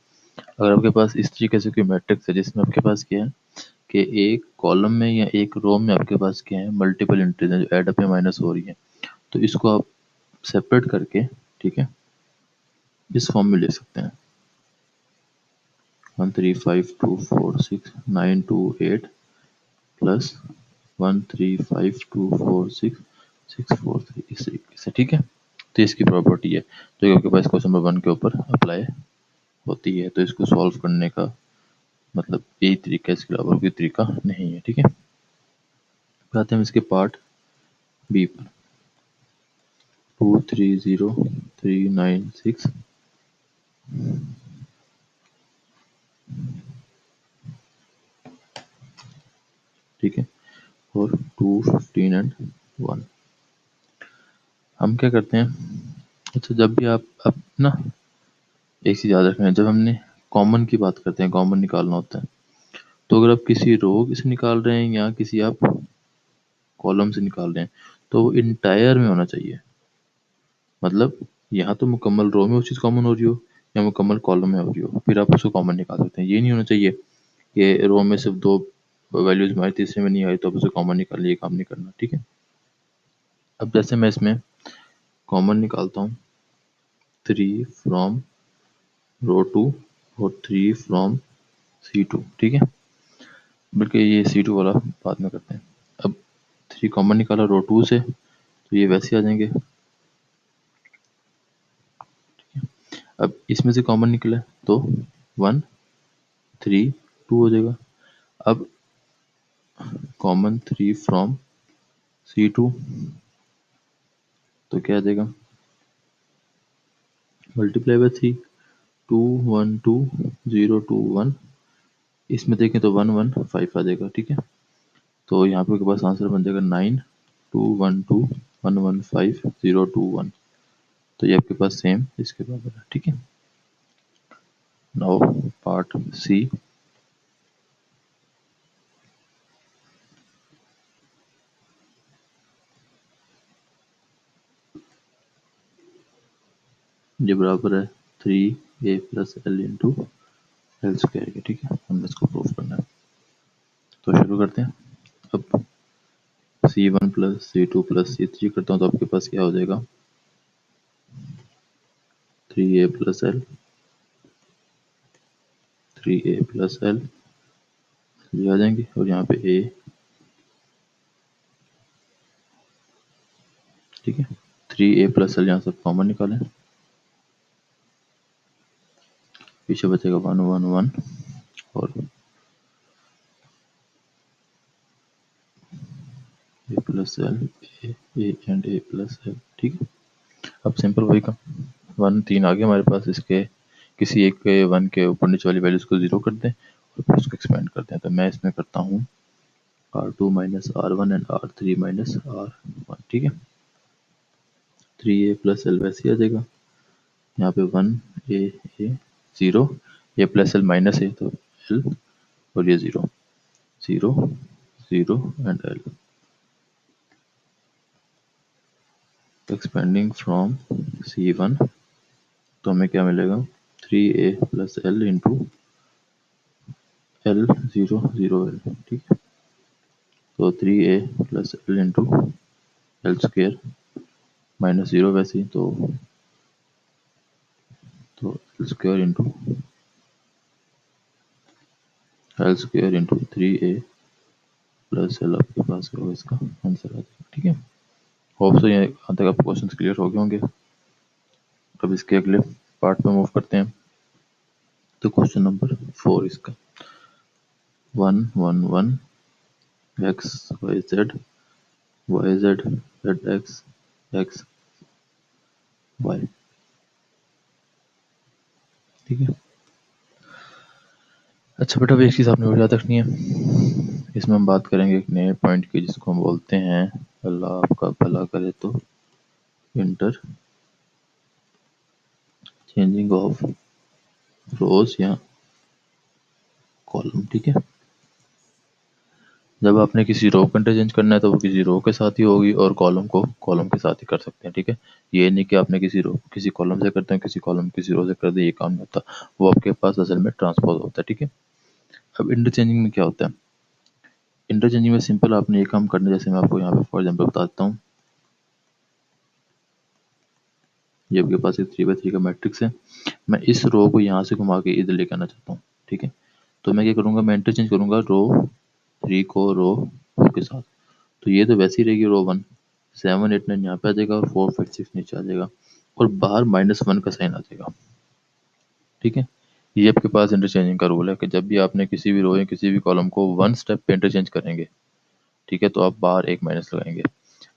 अगर आपके पास इस तरीके से कोई मैट्रिक्स है जिसमें आपके पास क्या है कि एक कॉलम में या एक रो में आपके पास क्या है, मल्टीपल एंट्रीज है जो एड अप या माइनस हो रही है, तो इसको आप सेपरेट करके, ठीक है, इस फॉर्म में ले सकते हैं, 1 3 5 2 4 6 9 2 8 प्लस 1 3 5 2 4 6 6 4 3, इस तरीके से। ठीक है, तो इसकी प्रॉपर्टी है जो कि आपके पास क्वेश्चन नंबर 1 के ऊपर अप्लाई होती है, तो इसको सॉल्व करने का मतलब यही तरीका है, इसके अलावा कोई तरीका नहीं है। ठीक है, आते हैं इसके पार्ट बी पर, 2 3 0 3 9 6, ठीक है, और 2 15 एंड 1। हम क्या करते हैं, अच्छा जब भी आप ना एक चीज याद रखना है, जब हमने कॉमन की बात करते हैं, कॉमन निकालना होता है, तो अगर आप किसी रो से निकाल रहे हैं या किसी आप कॉलम से निकाल रहे हैं, तो वो इंटायर में होना चाहिए, मतलब यहाँ तो मुकम्मल रो में वो चीज़ कॉमन हो रही हो या मुकम्मल कॉलम में हो रही हो, फिर आप उसको कॉमन निकाल सकते हैं। ये नहीं होना चाहिए कि रो में सिर्फ दो वैल्यूज हमारी, तीसरे में नहीं आई तो आप उसे कॉमन निकाल लिए, काम नहीं करना। ठीक है, अब जैसे मैं इसमें कॉमन निकालता हूँ 3 फ्रॉम रो 2 और 3 फ्रॉम C2। ठीक है, बल्कि ये C2 वाला बाद में करते हैं। अब 3 कॉमन निकाला रो 2 से, तो ये वैसे आ जाएंगे। अब इसमें से कॉमन निकला तो 1 3 2 हो जाएगा। अब कॉमन 3 फ्रॉम C2, तो क्या आ जाएगा, मल्टीप्लाई बाय 3, 2 1 2 0 2 1, इसमें देखें तो 1 1 5 आ जाएगा। ठीक है, तो यहाँ पे आपके पास आंसर बन जाएगा 9 2 1 2 1 1 5 0 2 1, तो ये आपके पास सेम इसके बराबर है। ठीक है, नाउ पार्ट सी। ये बराबर है 3a plus L into L square के। ठीक है, हमने इसको प्रूफ करना है, तो शुरू करते हैं। अब C1 plus C2 plus C3 करता हूँ तो आपके पास क्या हो जाएगा, 3a plus L 3a plus L ये आ जाएंगे, और यहाँ पे a, ठीक है। 3a प्लस एल यहाँ से कॉमन निकालें, पीछे बचेगा 1 1 1 और a plus L, A and a plus L, ठीक है। अब सिंपल वही का 1 3 आ गया हमारे पास, इसके किसी एक के 1 के ऊपर नीचे वाली वैल्यूज को 0 कर दें और फिर उसको एक्सपेंड करते हैं। तो मैं इसमें करता हूँ R2 minus R1 and R3 minus R1, ठीक है। 3a प्लस एल वैसे ही आ जाएगा, यहाँ पे 1 a 0, a plus L minus है तो एल, और ये 0 0 0 and L, expanding from C1 तो हमें क्या मिलेगा 3a plus L into L 0 0 L, ठीक है। तो 3a plus L into L square minus 0 वैसे ही, तो L square into L square into 3a plus L आपके पास होगा, इसका आंसर आ जाएगा, ठीक है। होप सो यहाँ तक आपके क्वेश्चन क्लियर हो गए होंगे। अब इसके अगले पार्ट में मूव करते हैं। तो क्वेश्चन नंबर 4 इसका 1 1 1 x y z y z z x x y, ठीक है। अच्छा बेटा, एक चीज़ आपने याद रखनी है, इसमें हम बात करेंगे एक नए पॉइंट की जिसको हम बोलते हैं, अल्लाह आपका भला करे तो, इंटर चेंजिंग ऑफ रोज या कॉलम, ठीक है। जब आपने किसी रो को इंटरचेंज करना है तो वो किसी रो के साथ ही होगी और कॉलम को कॉलम के साथ ही कर सकते हैं, ठीक है। ये नहीं कि आपने किसी रो किसी कॉलम से करते हैं, किसी कॉलम किसी रो से कर दे, ये काम नहीं होता। वो आपके पास असल में ट्रांसपोज होता है, ठीक है। अब इंटरचेंजिंग में क्या होता है, इंटरचेंजिंग में सिंपल आपने ये काम करना है, जैसे मैं आपको यहाँ पे फॉर एग्जाम्पल बताता हूँ। ये आपके पास एक 3x3 का मैट्रिक्स है, मैं इस रो को यहाँ से घुमा के इधर लेके आना चाहता हूँ, ठीक है। तो मैं क्या करूँगा, मैं इंटरचेंज करूँगा रो 3 को रो 2 के साथ। तो ये तो वैसे ही रहेगी रो 1, 7 8 9 यहाँ पे आ जाएगा और 4 5 6 नीचे आ जाएगा, और बाहर -1 का साइन आ जाएगा, ठीक है। ये आपके पास इंटरचेंजिंग का रूल है कि जब भी आपने किसी भी रो या किसी भी कॉलम को 1 स्टेप पे इंटरचेंज करेंगे, ठीक है, तो आप बाहर एक माइनस लगाएंगे।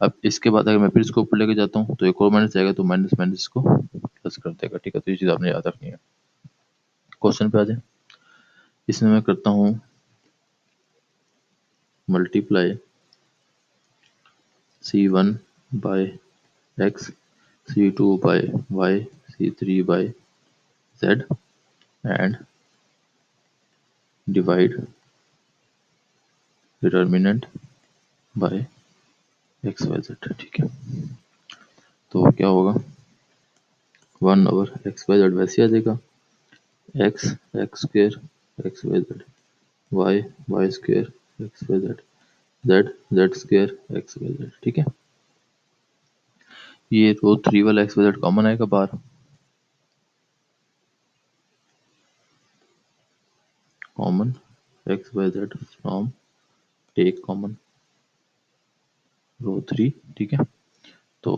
अब इसके बाद अगर मैं फिर इसको ऊपर लेके जाता हूँ तो एक और माइनस जाएगा, तो माइनस माइनस इसको प्लस कर देगा, ठीक है। तो ये चीज़ आपने याद रखनी है। क्वेश्चन पे आ जाए, इसमें मैं करता हूँ multiply C1 by x, C2 by y, C3 by z and divide determinant by x Y z, ठीक है। तो क्या होगा 1 ओवर एक्स वाई जेड वैसे आ जाएगा, x x square x Y Z, Y Y square x Y Z, Z Z square x Y z, ठीक है। ये रो 3 वाला एक्स वाई जेड कॉमन आएगा बाहर, common X Y Z from take common row 3, ठीक है। तो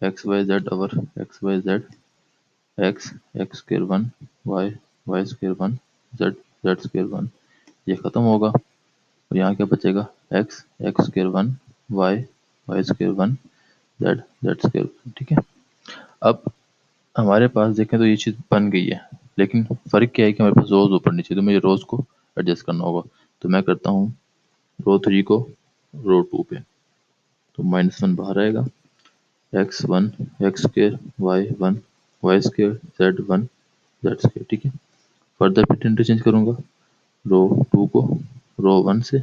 X Y Z over X Y Z, X x square 1, Y Y square 1, Z Z square 1, ये खत्म होगा और यहाँ क्या बचेगा, X x square 1, Y Y square 1, Z Z square 1, ठीक है। अब हमारे पास देखें तो ये चीज़ बन गई है, लेकिन फ़र्क क्या है कि हमारे पास रोज़ ऊपर नीचे, तो मुझे रोज़ को एडजस्ट करना होगा। तो मैं करता हूँ रो 3 को रो 2 पे, तो -1 बाहर आएगा, x 1 x square, y 1 y square, z 1 z square, ठीक है। फर्दर फिर इंटरचेंज करूँगा रो 2 को रो 1 से,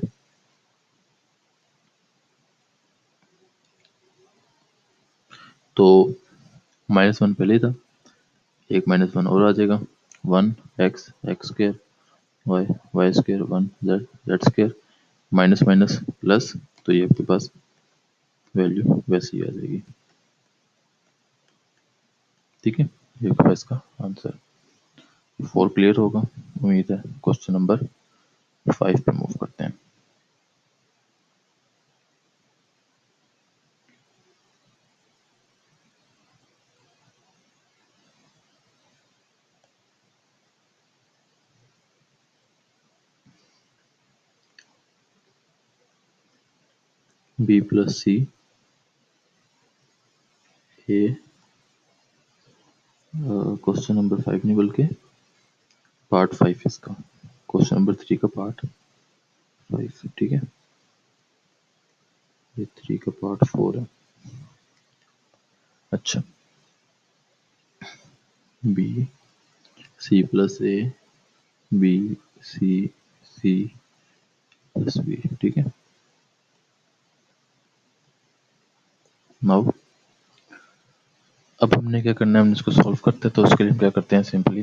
तो -1 पहले ही था, एक -1 और आ जाएगा, 1 x x square, y Y square, 1 Z Z square, minus minus plus, तो ये आपके पास वैल्यू वैसे ही आ जाएगी, ठीक है। ये आपके पास का आंसर। 4 क्लियर होगा उम्मीद है। क्वेश्चन नंबर 5 पे मूव करते हैं। बी प्लस सी ए, क्वेश्चन नंबर 5 नहीं बल्कि पार्ट 5 इसका, क्वेश्चन नंबर 3 का पार्ट 5, ठीक है। ये 3 का पार्ट 4 है। अच्छा, B C plus A, B C C plus B, ठीक है। नाउ अब हमने क्या करना है, हमने इसको सॉल्व करते हैं। तो उसके लिए हम क्या करते हैं, सिंपली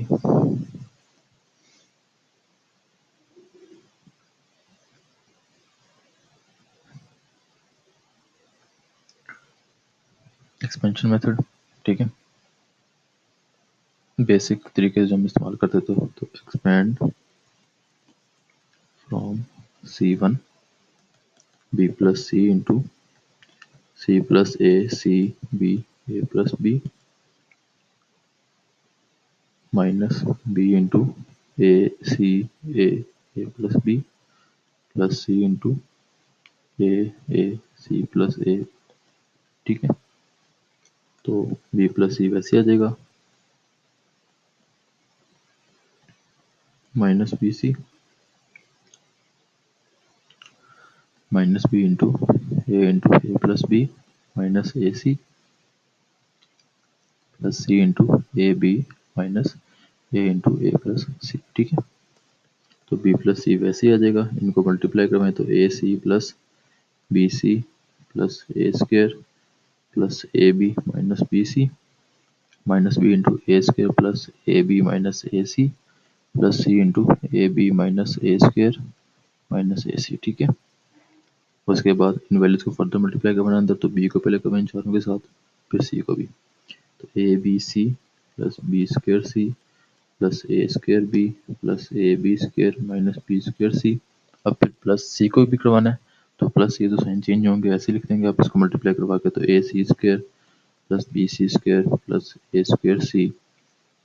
एक्सपेंशन मेथड, ठीक है। बेसिक तरीके से जो हम इस्तेमाल करते थे, तो expand from C1 B plus C into C plus A C B A plus B minus B into A C A A plus B plus C into A A C plus A, ठीक है। तो B plus C वैसे आ जाएगा, minus B C minus B into A plus B minus A C plus C into A B minus A into A plus C, ठीक है। तो B plus C वैसे ही आ जाएगा, इनको मल्टीप्लाई करवाएं तो A C plus B C plus A square plus A B minus B C minus B into A square plus A B minus A C plus C into A B minus A square minus A C, ठीक है। उसके बाद इन values को further multiply करवाना अंदर, तो B को पहले करवाएं इन चारों के साथ, फिर सी को भी। तो A B C plus B square C plus A square B plus A B square minus B square C. अब फिर प्लस सी को भी करवाना है, तो प्लस ये तो साइन चेंज होंगे, ऐसे लिख देंगे आप इसको मल्टीप्लाई करवा के। तो A C square plus B C square plus A square C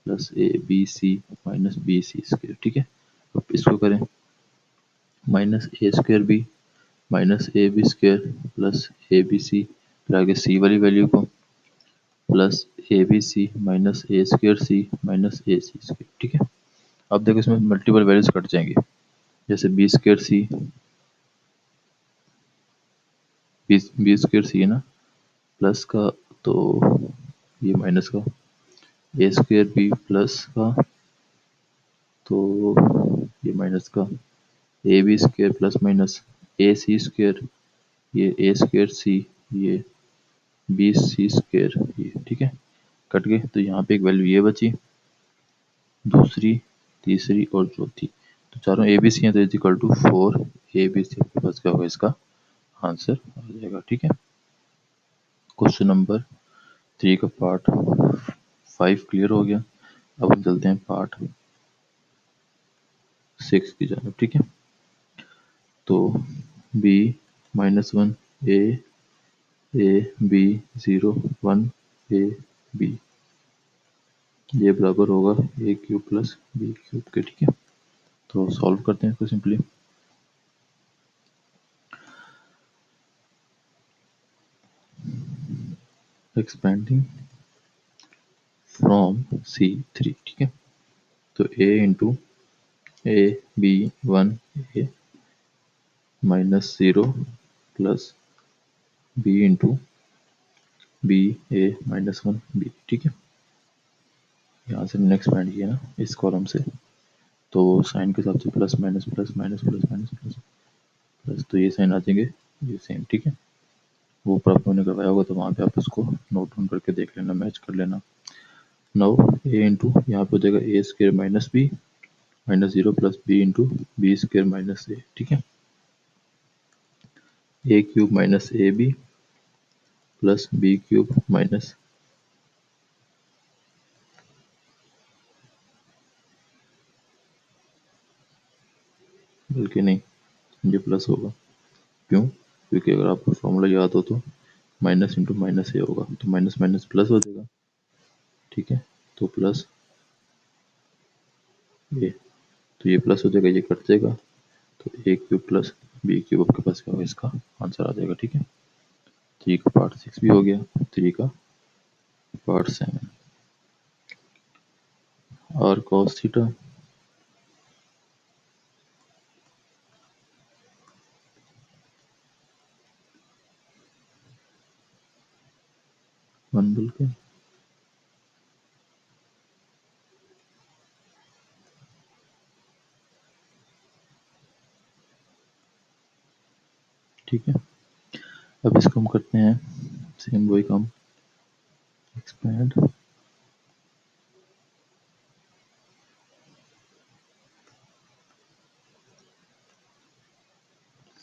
plus A B C minus B C square, ठीक है। अब इसको करें, minus A square B minus A B square plus A B C, फिर आगे C वाली value को plus A B C minus A square C minus A C square, ठीक है। अब देखो इसमें मल्टीपल वैल्यूज कट जाएंगे, जैसे बी स्क्र सी, बी स्क्र सी है ना प्लस का, तो ये माइनस का, ए स्क्र बी प्लस का, तो ये माइनस का, a B square plus minus A C square, ये ए स्क्र सी, ये बी सी स्क्र, ये, ठीक है। कट गए, तो यहाँ पे एक वैल्यू ये बची, दूसरी, तीसरी और चौथी। तो चारों ए बी सी हैं, तो is equal to 4 A B c. आपके पास क्या होगा, इसका आंसर आ जाएगा, ठीक है। क्वेश्चन नंबर 3 का पार्ट 5 क्लियर हो गया। अब हम चलते हैं पार्ट 6 की जानब, ठीक है। तो b -1 a b 0 1 a b, ये बराबर होगा a cube plus B cube के, ठीक है। तो सॉल्व करते हैं इसको सिंपली। एक्सपेंडिंग फ्रॉम C3, ठीक है। तो A into A B 1 A minus 0 plus B into B A -1 B, ठीक है। यहाँ से हमने एक्सपेंड किया ना इस कॉलम से, तो साइन के हिसाब से plus minus plus minus plus minus plus plus, तो ये साइन आ जाएंगे ये सेम, ठीक है। वो ऊपर आप लोगों ने करवाया होगा, तो वहाँ पे आप उसको नोट डाउन करके देख लेना, मैच कर लेना। नाउ ए इंटू यहाँ पे हो जाएगा A square minus B minus 0 plus B into B square minus A, ठीक है। A cube minus A B plus B cube minus बल्कि नहीं, ये प्लस होगा। क्यों? क्योंकि अगर आपको फॉर्मूला याद हो तो माइनस इंटू माइनस ये होगा, तो माइनस माइनस प्लस हो जाएगा। ठीक है, तो प्लस ए, तो ये प्लस हो जाएगा, ये कट जाएगा, तो ए क्यूब प्लस बी क्यूब आपके पास क्या होगा, इसका आंसर आ जाएगा। ठीक है, 3 का पार्ट 6 भी हो गया, 3 का पार्ट 7 और कॉस थीटा वन बोल के ठीक है, अब इसको हम करते हैं सेम वही काम, एक्सपैंड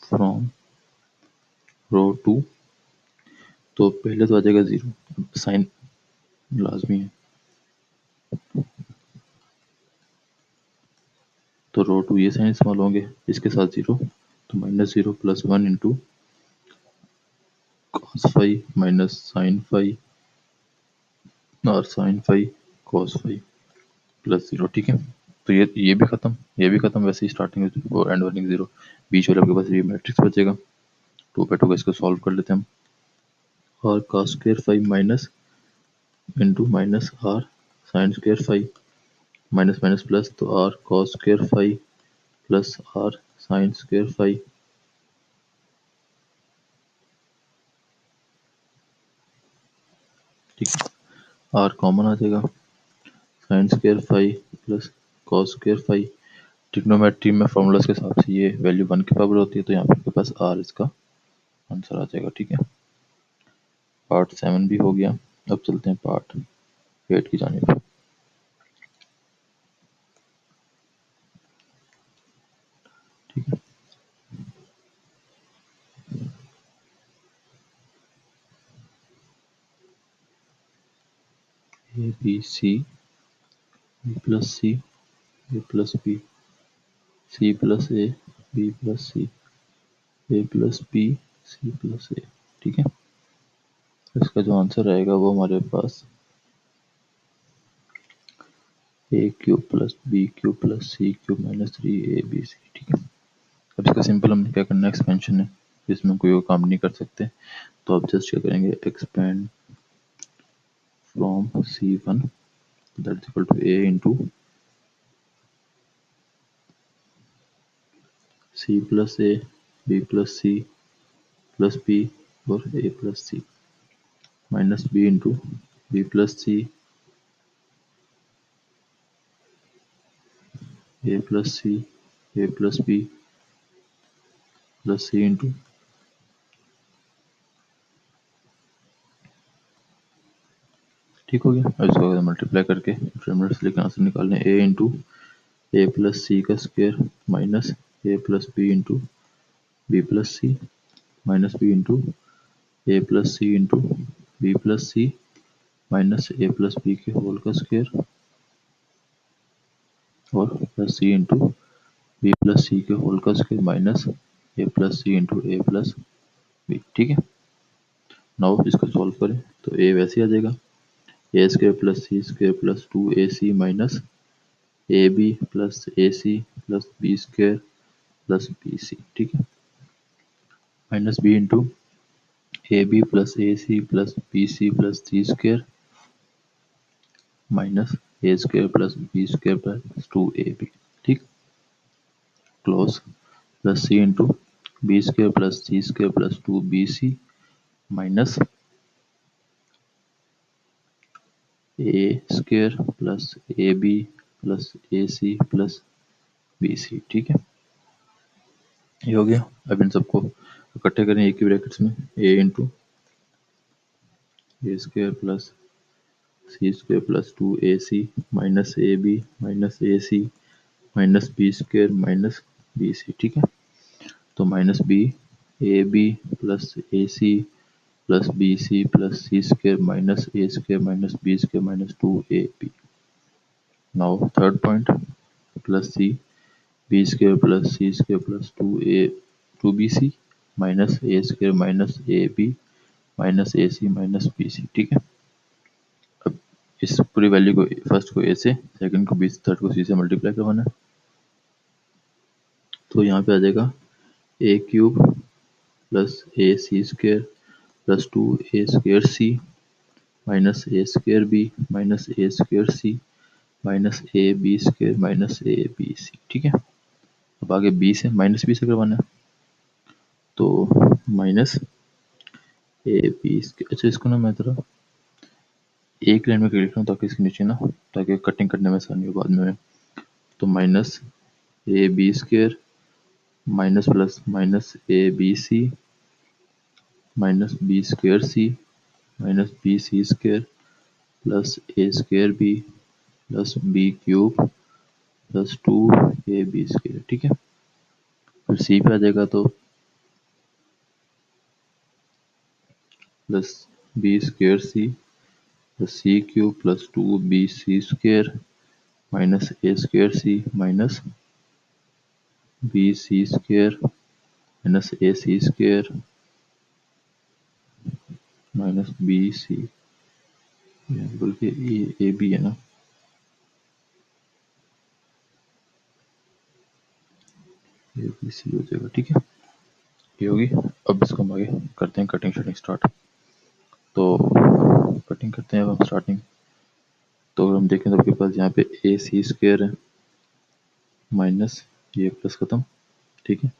फ्रॉम रो टू, तो पहले तो आ जाएगा 0, साइन लाजमी है, तो रो टू ये साइन इस्तेमाल होंगे, इसके साथ 0, तो -0 + 1 into cos five minus sine five और sine five cos five plus 0। ठीक है, तो ये भी खत्म, ये भी खत्म, वैसे ही स्टार्टिंग और एंड वर्निंग 0, बीच वाले आपके पास ये मैट्रिक्स बचेगा। 2 पे 2 का इसको सॉल्व कर लेते हैं हम, और cos square five minus into minus R sine square five minus minus plus, तो R cos square five plus R sine square five. ठीक है, आर कॉमन आ जाएगा, sine square five plus cos square five. Trigonometry में formulas के हिसाब से ये वैल्यू 1 के बराबर होती है, तो यहाँ पे आपके पास आर इसका आंसर आ जाएगा। ठीक है, पार्ट 7 भी हो गया, अब चलते हैं पार्ट 8 की जानिब। ठीक है, A B C B plus C A plus B C plus A B plus C A plus B C plus A. ठीक है, इसका जो आंसर आएगा वो हमारे पास A cube plus B cube plus C cube minus 3 ABC। ठीक है, अब इसका सिंपल हमने क्या करना है, एक्सपेंशन है, इसमें कोई और काम नहीं कर सकते, तो अब जस्ट क्या करेंगे, expand from C1 that is equal to A into C plus A B plus C plus B और A plus C minus B into B plus C A plus C A plus B plus C into. ठीक हो गया, अब इसको multiply करके determinant से लेकर answer निकालने, ए इंटू ए प्लस सी का square minus A plus B into B plus C minus B into A plus C into B plus C minus A plus B के होल का square और plus C into B plus C के whole का square minus A plus C into A plus B. ठीक है, now इसको solve करें तो ए वैसे ही आ जाएगा, A square plus C square plus 2AC minus A B plus A C plus B square plus B C. ठीक है, minus B into A B plus A C plus B C plus C square minus A square plus B square plus 2AB। ठीक, close, plus C into B square plus C square plus 2BC minus A square plus A B plus A C plus B C. ठीक है, ये हो गया। अब इन सबको इकट्ठे करें एक ही ब्रैकेट्स में, A into A square plus C square plus 2AC minus A B minus A C minus B square minus B C. ठीक है, तो minus B A B plus A C plus B C plus C square minus A square minus B square minus 2AB। Now third point, plus C B square plus C square plus 2bc minus A square minus A B minus A C minus B C. ठीक है, अब इस पूरी value को first को ए से, second को B से, थर्ड को सी से मल्टीप्लाई करवाना है। तो यहाँ पे आ जाएगा A cube plus A C square plus 2a² c minus A square B minus A square C minus A B square minus A B C. ठीक है, अब आगे बी से माइनस बी से करवाना है, तो माइनस ए बी स्क्र। अच्छा, इसको ना मैं थोड़ा एक लाइन में लिख रहा हूँ ताकि इसके नीचे ना, ताकि कटिंग करने में आसानी हो बाद में। तो minus A B square minus plus minus A B C minus B square C minus B C square plus A square B plus B cube plus 2ab²। ठीक है, फिर सी पे आ जाएगा तो plus b² c plus C cube plus 2bc² minus a² c minus bc² minus ac² minus bc, बल्कि ये ab है ना, abc हो जाएगा। ठीक है, ये होगी। अब इसको हम आगे करते हैं कटिंग शटिंग स्टार्ट। तो कटिंग करते हैं अब हम स्टार्टिंग। तो हम देखें तो आपके पास यहाँ पे ac² है माइनस ये प्लस खत्म। ठीक है,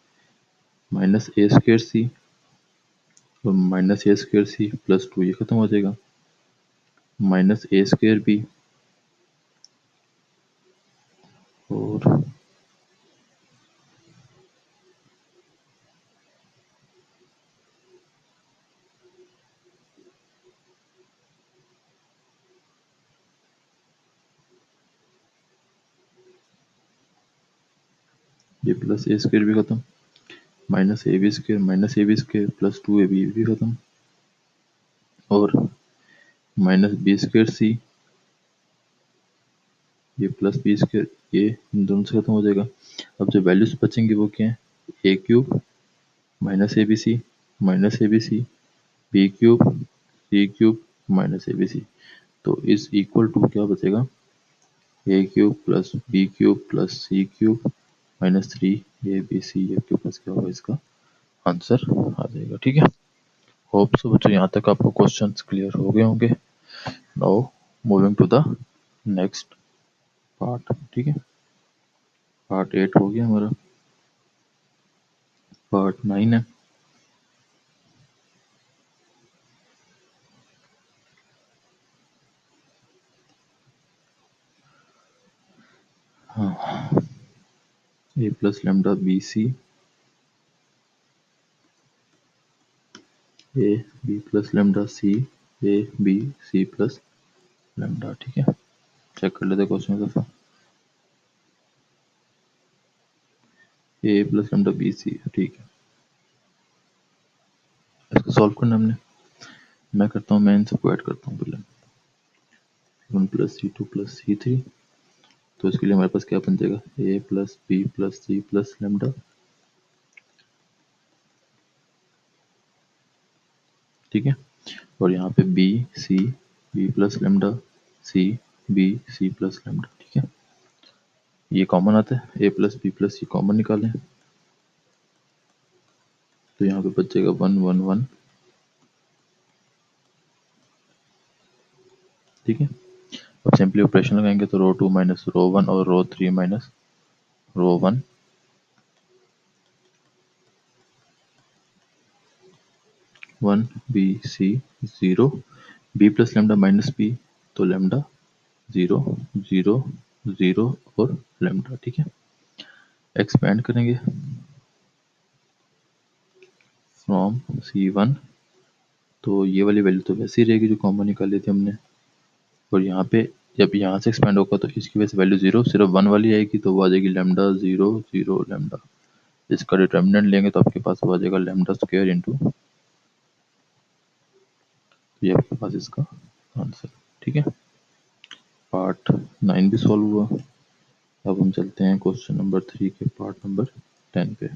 माइनस a²c और माइनस a²c प्लस 2 ये खत्म हो जाएगा, माइनस a²b और ये प्लस a² भी खत्म, माइनस ab² प्लस 2ab भी खत्म और माइनस b²c ये प्लस b², ये इन दोनों से खत्म हो जाएगा। अब जो वैल्यूज बचेंगी वो क्या है, A cube minus abc minus abc B cube C cube minus abc। तो इस इक्वल टू क्या बचेगा, A cube plus B cube plus C cube minus 3abc। ये आपके पास क्या होगा, इसका आंसर आ जाएगा। ठीक है, होप सो बच्चों यहाँ तक आपको क्वेश्चंस क्लियर हो गए होंगे। Now moving to the next part. ठीक है, पार्ट 8 हो गया हमारा, पार्ट 9 है। हाँ, A plus lambda B C A B plus lambda C A B C plus lambda. ठीक है, चेक कर लेते क्वेश्चन दफा। ए प्लस लेमडा बी सी, ठीक है, इसको सॉल्व करना हमने। मैं करता हूँ, मैं इन सबको ऐड करता हूँ पहले, 1 प्लस सी 2 प्लस सी 3। तो इसके लिए हमारे पास क्या बन जाएगा, A plus B plus C plus lambda. ठीक है, और यहाँ पे B C B plus lambda C B C plus lambda. ठीक है, ये कॉमन आता है, A plus B plus C common निकालें तो यहाँ पे बच जाएगा 1 1 1। ठीक है, अब सिंपली ऑपरेशन लगाएंगे तो रो 2 माइनस रो 1 और row 3 minus row 1। 1 b c 0 b plus lambda minus b, तो लेमडा 0 0 0 और लेमडा। ठीक है, एक्सपेंड करेंगे फ्रॉम C1, तो ये वाली वैल्यू तो वैसे ही रहेगी जो कॉमन निकाली थी हमने। और यहाँ पे जब यहाँ से एक्सपेंड होगा तो इसकी वजह से वैल्यू 0 सिर्फ 1 वाली आएगी, तो वो आ जाएगी लेमडा 0 0 लेमडा। इसका डिटर्मिनेंट लेंगे तो आपके पास वो आ जाएगा लेमडा स्क्वायर इंटू, ये आपके पास इसका आंसर। ठीक है, पार्ट 9 भी सॉल्व हुआ। अब हम चलते हैं क्वेश्चन नंबर 3 के पार्ट नंबर 10 पे।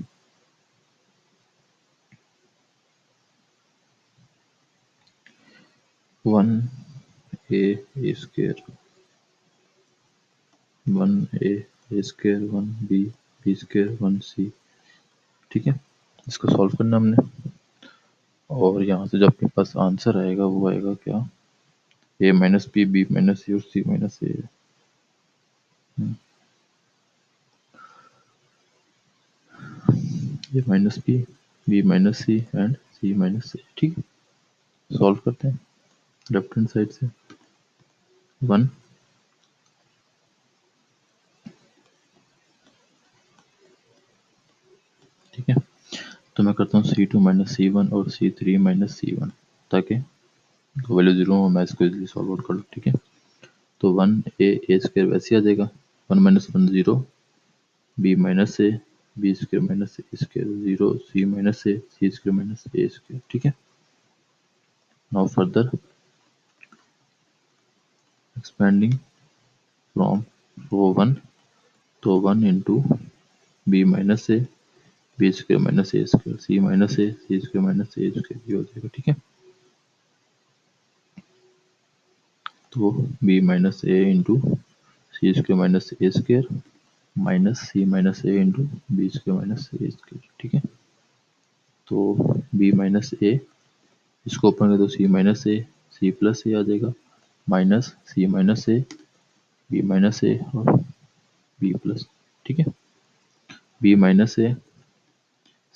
One A square, one A square, one B square, one C. ठीक है, इसको सॉल्व करना हमने, और यहाँ से जो आपके पास आंसर आएगा वो आएगा क्या, A minus B minus C और C minus A. A minus B minus C and C minus A. ठीक है, सॉल्व करते हैं लेफ्ट हैंड साइड से। वन, ठीक है, तो मैं करता हूँ C2 माइनस C1 और C3 माइनस C1, ताकि दो वैल्यू जीरो हो, मैं इसको इजीली सॉल्व आउट कर लूँ। ठीक है, तो वन ए स्क्वायर वैसे आ जाएगा, one minus one zero, B minus A B square minus A square zero, C minus A C square minus A square. ठीक है, now further expanding from row one, तो one into B minus A B square minus A square, C minus A C square minus A square, ये हो जाएगा। ठीक है, तो B minus A into C square minus A square minus C minus A into B square minus A square. ठीक है, तो B minus ए, इसको ओपन कर दो, सी minus A C plus A आ जाएगा, minus C minus A B minus A और B plus. ठीक है, B minus A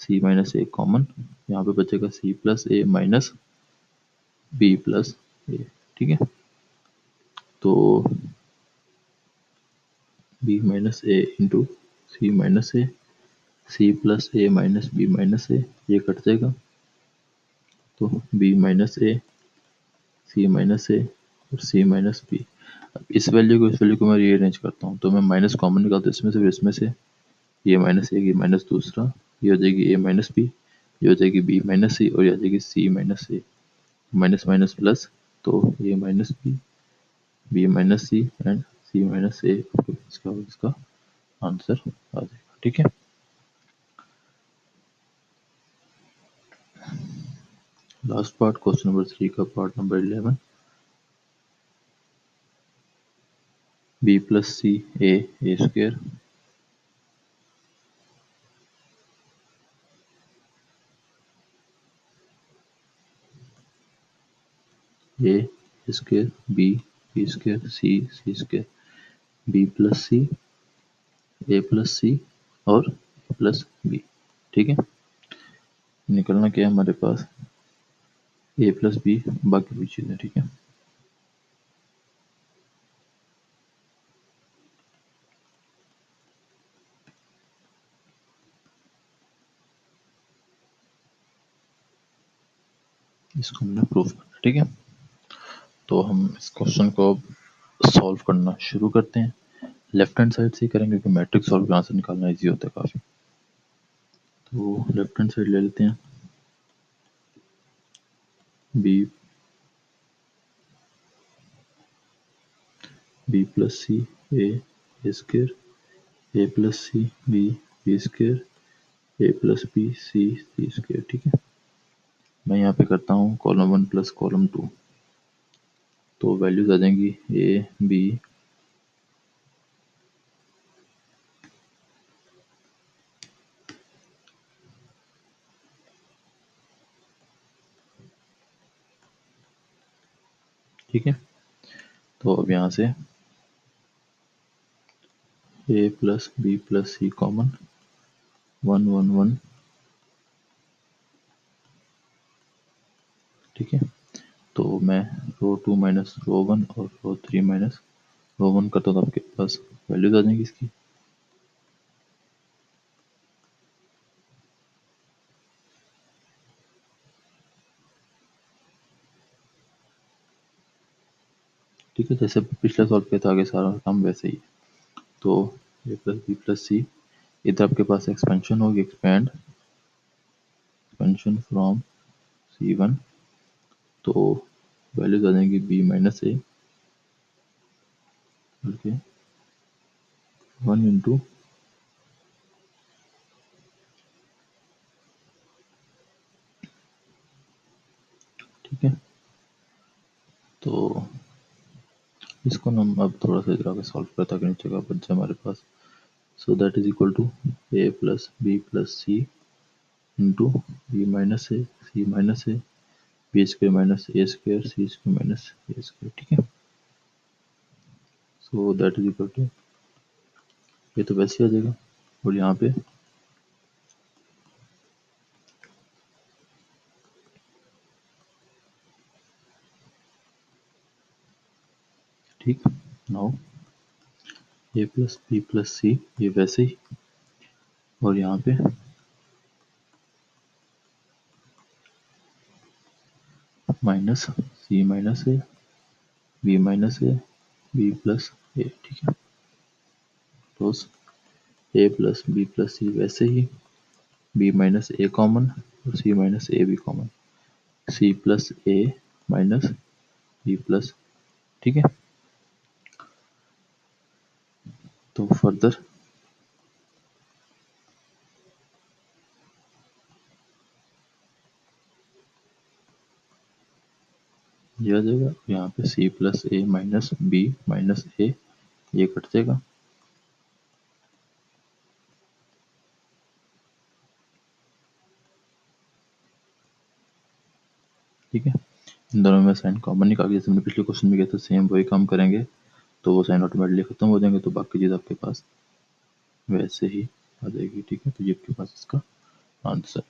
C minus A common, यहाँ पे बचेगा C plus A minus B plus A. ठीक है, तो B minus A into C minus A C plus A minus B minus A, ये कट जाएगा, तो B minus A C minus A और सी माइनस बी। अब इस value को मैं रीअरेंज करता हूँ, तो मैं माइनस कॉमन निकालता हूँ इसमें से, फिर इसमें से ये माइनस एक, ये माइनस दूसरा, ये हो जाएगी ए माइनस बी, ये हो जाएगी बी माइनस सी और ये हो जाएगी C minus A, minus minus plus, तो A minus B minus C and C minus A, इसका आंसर आ जाएगा। ठीक है, लास्ट पार्ट क्वेश्चन नंबर 3 का part number 11, B plus C a square, A square B square C square, B plus C A plus सी और A plus B. ठीक है, निकलना क्या है हमारे पास, ए प्लस बी, बाकी भी चीज़ें। ठीक है, इसको हमने प्रूफ करना। ठीक है, तो हम इस क्वेश्चन को सॉल्व करना शुरू करते हैं। लेफ्ट हैंड साइड से ही करेंगे क्योंकि मैट्रिक्स सॉल्व आंसर निकालना इजी होता है काफ़ी। तो लेफ्ट हैंड साइड ले लेते हैं, b plus C a square a plus C b square a plus B c square. ठीक है, मैं यहाँ पे करता हूँ column one plus column two, तो वैल्यूज आ जाएंगी ए बी ठीक है, तो अब यहाँ से a plus C common, one one one. ठीक है, तो मैं row two minus row one और row three minus row one करता हूँ, तो आपके पास वैल्यूज आ जाएंगी इसकी। ठीक है, जैसे पिछला सॉल्व किया था आगे सारा काम वैसे ही। तो ए प्लस सी, इधर आपके पास एक्सपेंशन होगी, एक्सपेंशन फ्रॉम सी वन, तो वैल्यूज आ जाएंगी बी माइनस ए, ओके, 1 इंटू, ठीक है। तो इसको ना हम अब थोड़ा सा इधर आके सॉल्व करते हैं ताकि नीचे का बच जाए हमारे पास। So that is equal to A plus B plus C into B minus A C minus A B square minus A square C square minus A square, ठीक है। So that is equal to, ये तो वैसे ही आ जाएगा, और यहाँ पे ठीक। Now A plus B plus C, ये वैसे ही, और यहाँ पे minus C minus A B minus A B plus A, ठीक है। तो A plus B plus C वैसे ही, बी माइनस ए कॉमन और सी माइनस ए भी common, C plus A minus B plus, ठीक है। तो फर्दर ये आ जाएगा, यहाँ पे C plus A minus B minus A, ये कट जाएगा, ठीक है। इन दोनों में साइन कॉमन निकाल के जैसे हमने पिछले क्वेश्चन में किया था सेम वही काम करेंगे, तो वो साइन ऑटोमेटिकली खत्म हो जाएंगे, तो बाकी चीज़ आपके पास वैसे ही आ जाएगी, ठीक है। तो ये आपके पास इसका आंसर।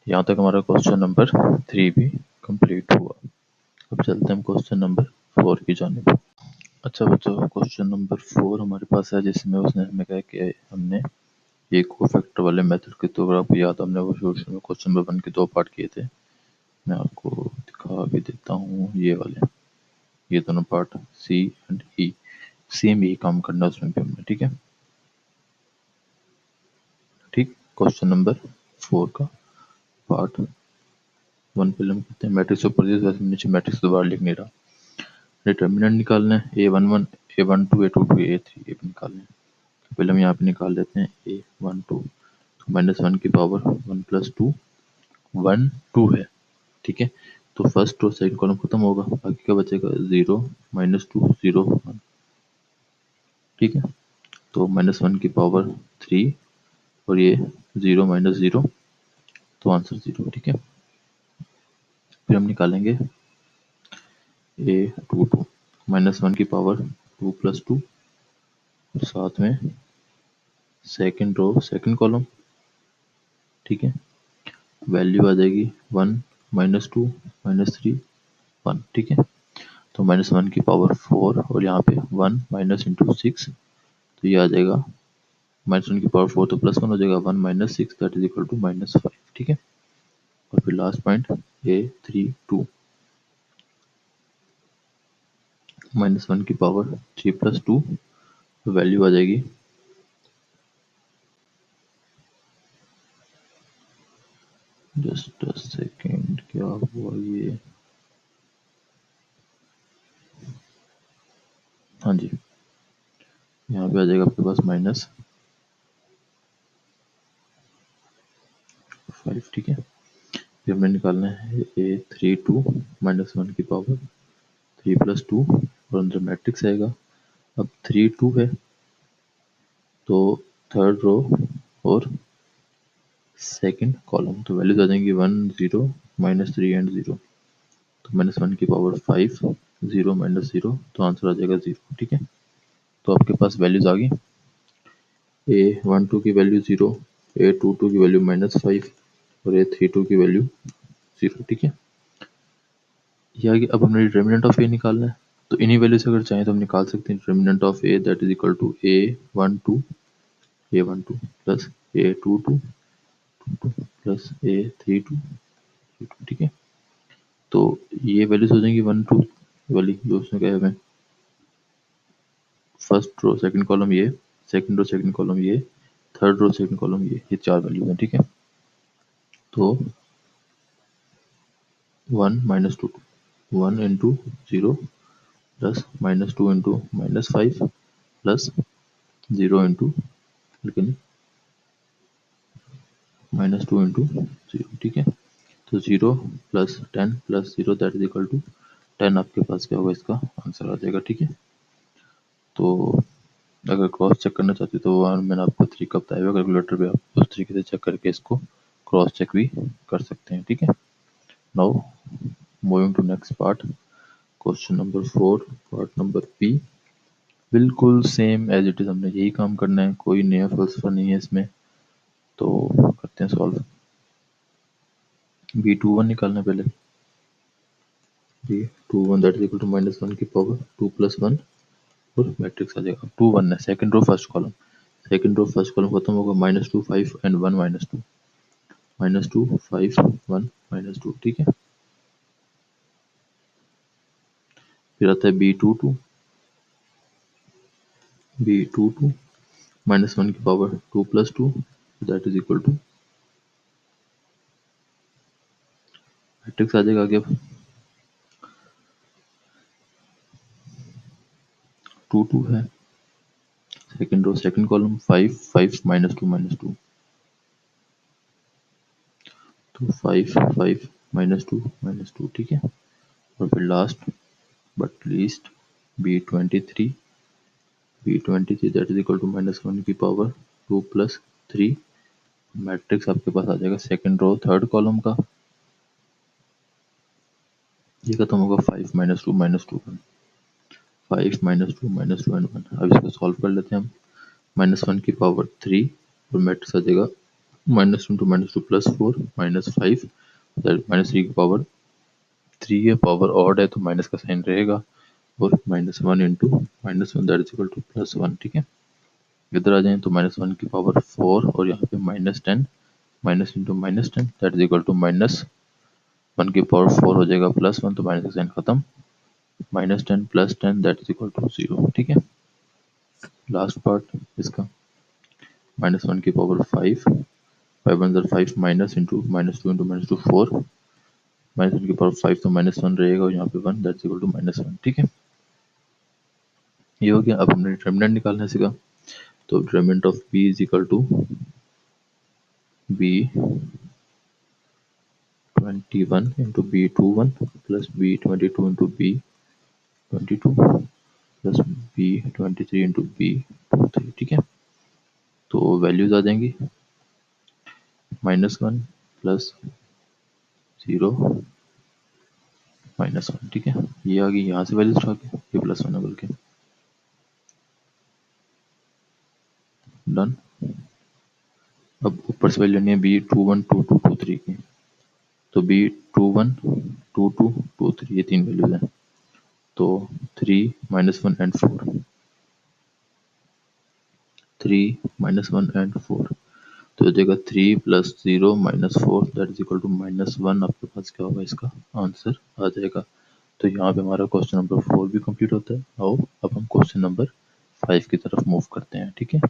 यहाँ तक हमारा क्वेश्चन नंबर 3 भी कंप्लीट हुआ। अब चलते हैं हम क्वेश्चन नंबर 4 की जानिब। अच्छा बच्चों, क्वेश्चन नंबर 4 हमारे पास है, जिसमें उसने हमें कहा कि हमने एक को फैक्टर वाले मेथड के, तो अगर आपको याद, हमने वो शुरू में क्वेश्चन नंबर 1 के 2 पार्ट किए थे, मैं आपको दिखा भी देता हूँ, ये वाले, ये दोनों part C and E, same ही काम करना है उसमें भी हमने, ठीक है। ठीक, क्वेश्चन नंबर 4 का पार्ट 1 पहले हम करते हैं मैट्रिक्स ऑफ प्रोजेक्ट, वैसे नीचे मैट्रिक्स दोबारा लिख नहीं रहा। डिटर्मिनेंट निकालना है, A11 A12 A22 A3 ये भी निकालना है। तो पहले हम यहाँ पे निकाल लेते हैं A12, तो -1 की पावर 1 + 2 1 2 है, ठीक है। तो फर्स्ट और सेकंड कॉलम खत्म होगा, बाकी क्या बचेगा 0 -2 0 1, ठीक है। तो -1 की पावर 3 और ये 0 - 0, तो आंसर 0, ठीक है। फिर हम निकालेंगे A22, -1 की पावर 2 + 2 और साथ में सेकंड रो सेकंड कॉलम, ठीक है। वैल्यू आ जाएगी 1 -2 -3 1, ठीक है। तो -1 की पावर 4 और यहाँ पे 1 माइनस इंटू 6, तो ये आ जाएगा -1 की पावर 4 तो +1 हो जाएगा, 1 - 6 दैट इज इक्वल टू -5, ठीक है। और फिर लास्ट पॉइंट A32, -1 की पावर 3 + 2, तो वैल्यू आ जाएगी जस्ट अ सेकेंड, क्या हुआ ये, हाँ जी, यहाँ पे आ जाएगा आपके पास -5, ठीक है। फिर हमें निकालना है A32 -1 की पावर 3 + 2 और अंदर मैट्रिक्स आएगा। अब 3 2 है, तो थर्ड रो और सेकंड कॉलम, तो वैल्यूज आ जाएंगी 1 0 -3 एंड 0, तो -1 की पावर 5 0 -0, तो आंसर आ जाएगा 0, ठीक है। तो आपके पास वैल्यूज आ गई, A12 की वैल्यू 0, A22 की वैल्यू -5 और A32 की वैल्यू 0, ठीक है। ये आगे अब हमने डिटर्मिनेंट ऑफ ए निकालना है, तो इन्हीं वैल्यू से अगर चाहें तो हम निकाल सकते हैं determinant of A, that is equal to A12 plus A22 plus A32, ठीक है। तो ये वैल्यूज हो जाएंगी 1 2 वाली जो उसने कहा हमें, फर्स्ट रो सेकंड कॉलम ये, सेकंड रो सेकंड कॉलम ये, थर्ड रो सेकंड कॉलम ये 4 वैल्यूज हैं, ठीक है। तो 1 - 2 1 into 0 plus -2 into -5 plus 0 into, लेकिन -2 इंटू 0, ठीक है। तो 0 plus 10 plus 0 that is equal to 10, आपके पास क्या होगा, इसका आंसर आ जाएगा, ठीक है। तो अगर क्रॉस चेक करना चाहते हो तो मैंने आपको तरीका बताया हुआ, कैलकुलेटर पे आप उस तरीके से चेक करके इसको क्रॉस चेक भी कर सकते हैं, ठीक है। Now moving to next part, question number 4, part number b. बिल्कुल सेम एज इट इज, हमने यही काम करना है, कोई नया फलसफा नहीं है इसमें। तो करते हैं सॉल्व। B21 निकालना है पहले। B21 that is equal to -1 की पावर 2 + 1, और मैट्रिक्स आ जाएगा 2 1 है, second row first column. Second row first column खत्म होगा, -2 5 एंड 1 -2, -2 5 1 -2, ठीक है। फिर आता है B22, B22 -1 की power 2 + 2 that is equal to, matrix आ जाएगा आगे 2 2 है, सेकंड रो सेकंड कॉलम 5 5 -2 -2, तो 5 5 -2 -2, ठीक है। और फिर last but least B23, B23 that is equal to -1 की पावर 2 + 3, मैट्रिक्स आपके पास आ जाएगा सेकंड रो थर्ड कॉलम का, ये खत्म होगा 5 -2 -2 1, 5 -2 -2 एंड 1। अब इसको सॉल्व कर लेते हैं हम। -1 की पावर 3, और मैट्रिक्स आ जाएगा -2 -2 +4 -5, -3 की पावर 3 है, पावर ऑड है तो माइनस का साइन रहेगा, और -1 into -1 that is equal to +1, ठीक है। इधर आ जाएं तो -1 की पावर 4, और यहाँ पे -10, minus into -10 that is equal to -1 की पावर 4 हो जाएगा +1, तो माइनस का साइन खत्म, -10 +10 दैट इज इक्वल टू 0, ठीक है। लास्ट पार्ट इसका, -1 की पावर 5, 5 1 5 माइनस इंटू -2 इंटू -2 4, -1 की पावर 5 तो -1 रहेगा, और यहाँ पे 1 दैट इज इक्वल टू -1, ठीक है। ये हो गया। अब हमने डिटर्मिनेंट निकालना सीखा, तो determinant of b is equal to B21 into B21 plus B22 into B22 plus B23 into B23, ठीक है। तो वैल्यूज आ जाएंगी -1 प्लस 0 -1, ठीक है। ये आ गई, यहाँ से वैल्यूज उठा के ये +1 है बल्कि, डन। अब ऊपर से वैल्यू लेनी है B21 22 23 की, तो B21 22 23 ये तीन वैल्यूज हैं, तो 3 -1 एंड 4, 3 -1 एंड 4, तो जगह 3 + 0 -4 दैट इज इक्वल टू -1, आपके पास क्या होगा, इसका आंसर आ जाएगा। तो यहाँ पे हमारा क्वेश्चन नंबर 4 भी कंप्लीट होता है। आओ अब हम क्वेश्चन नंबर 5 की तरफ मूव करते हैं, ठीक है।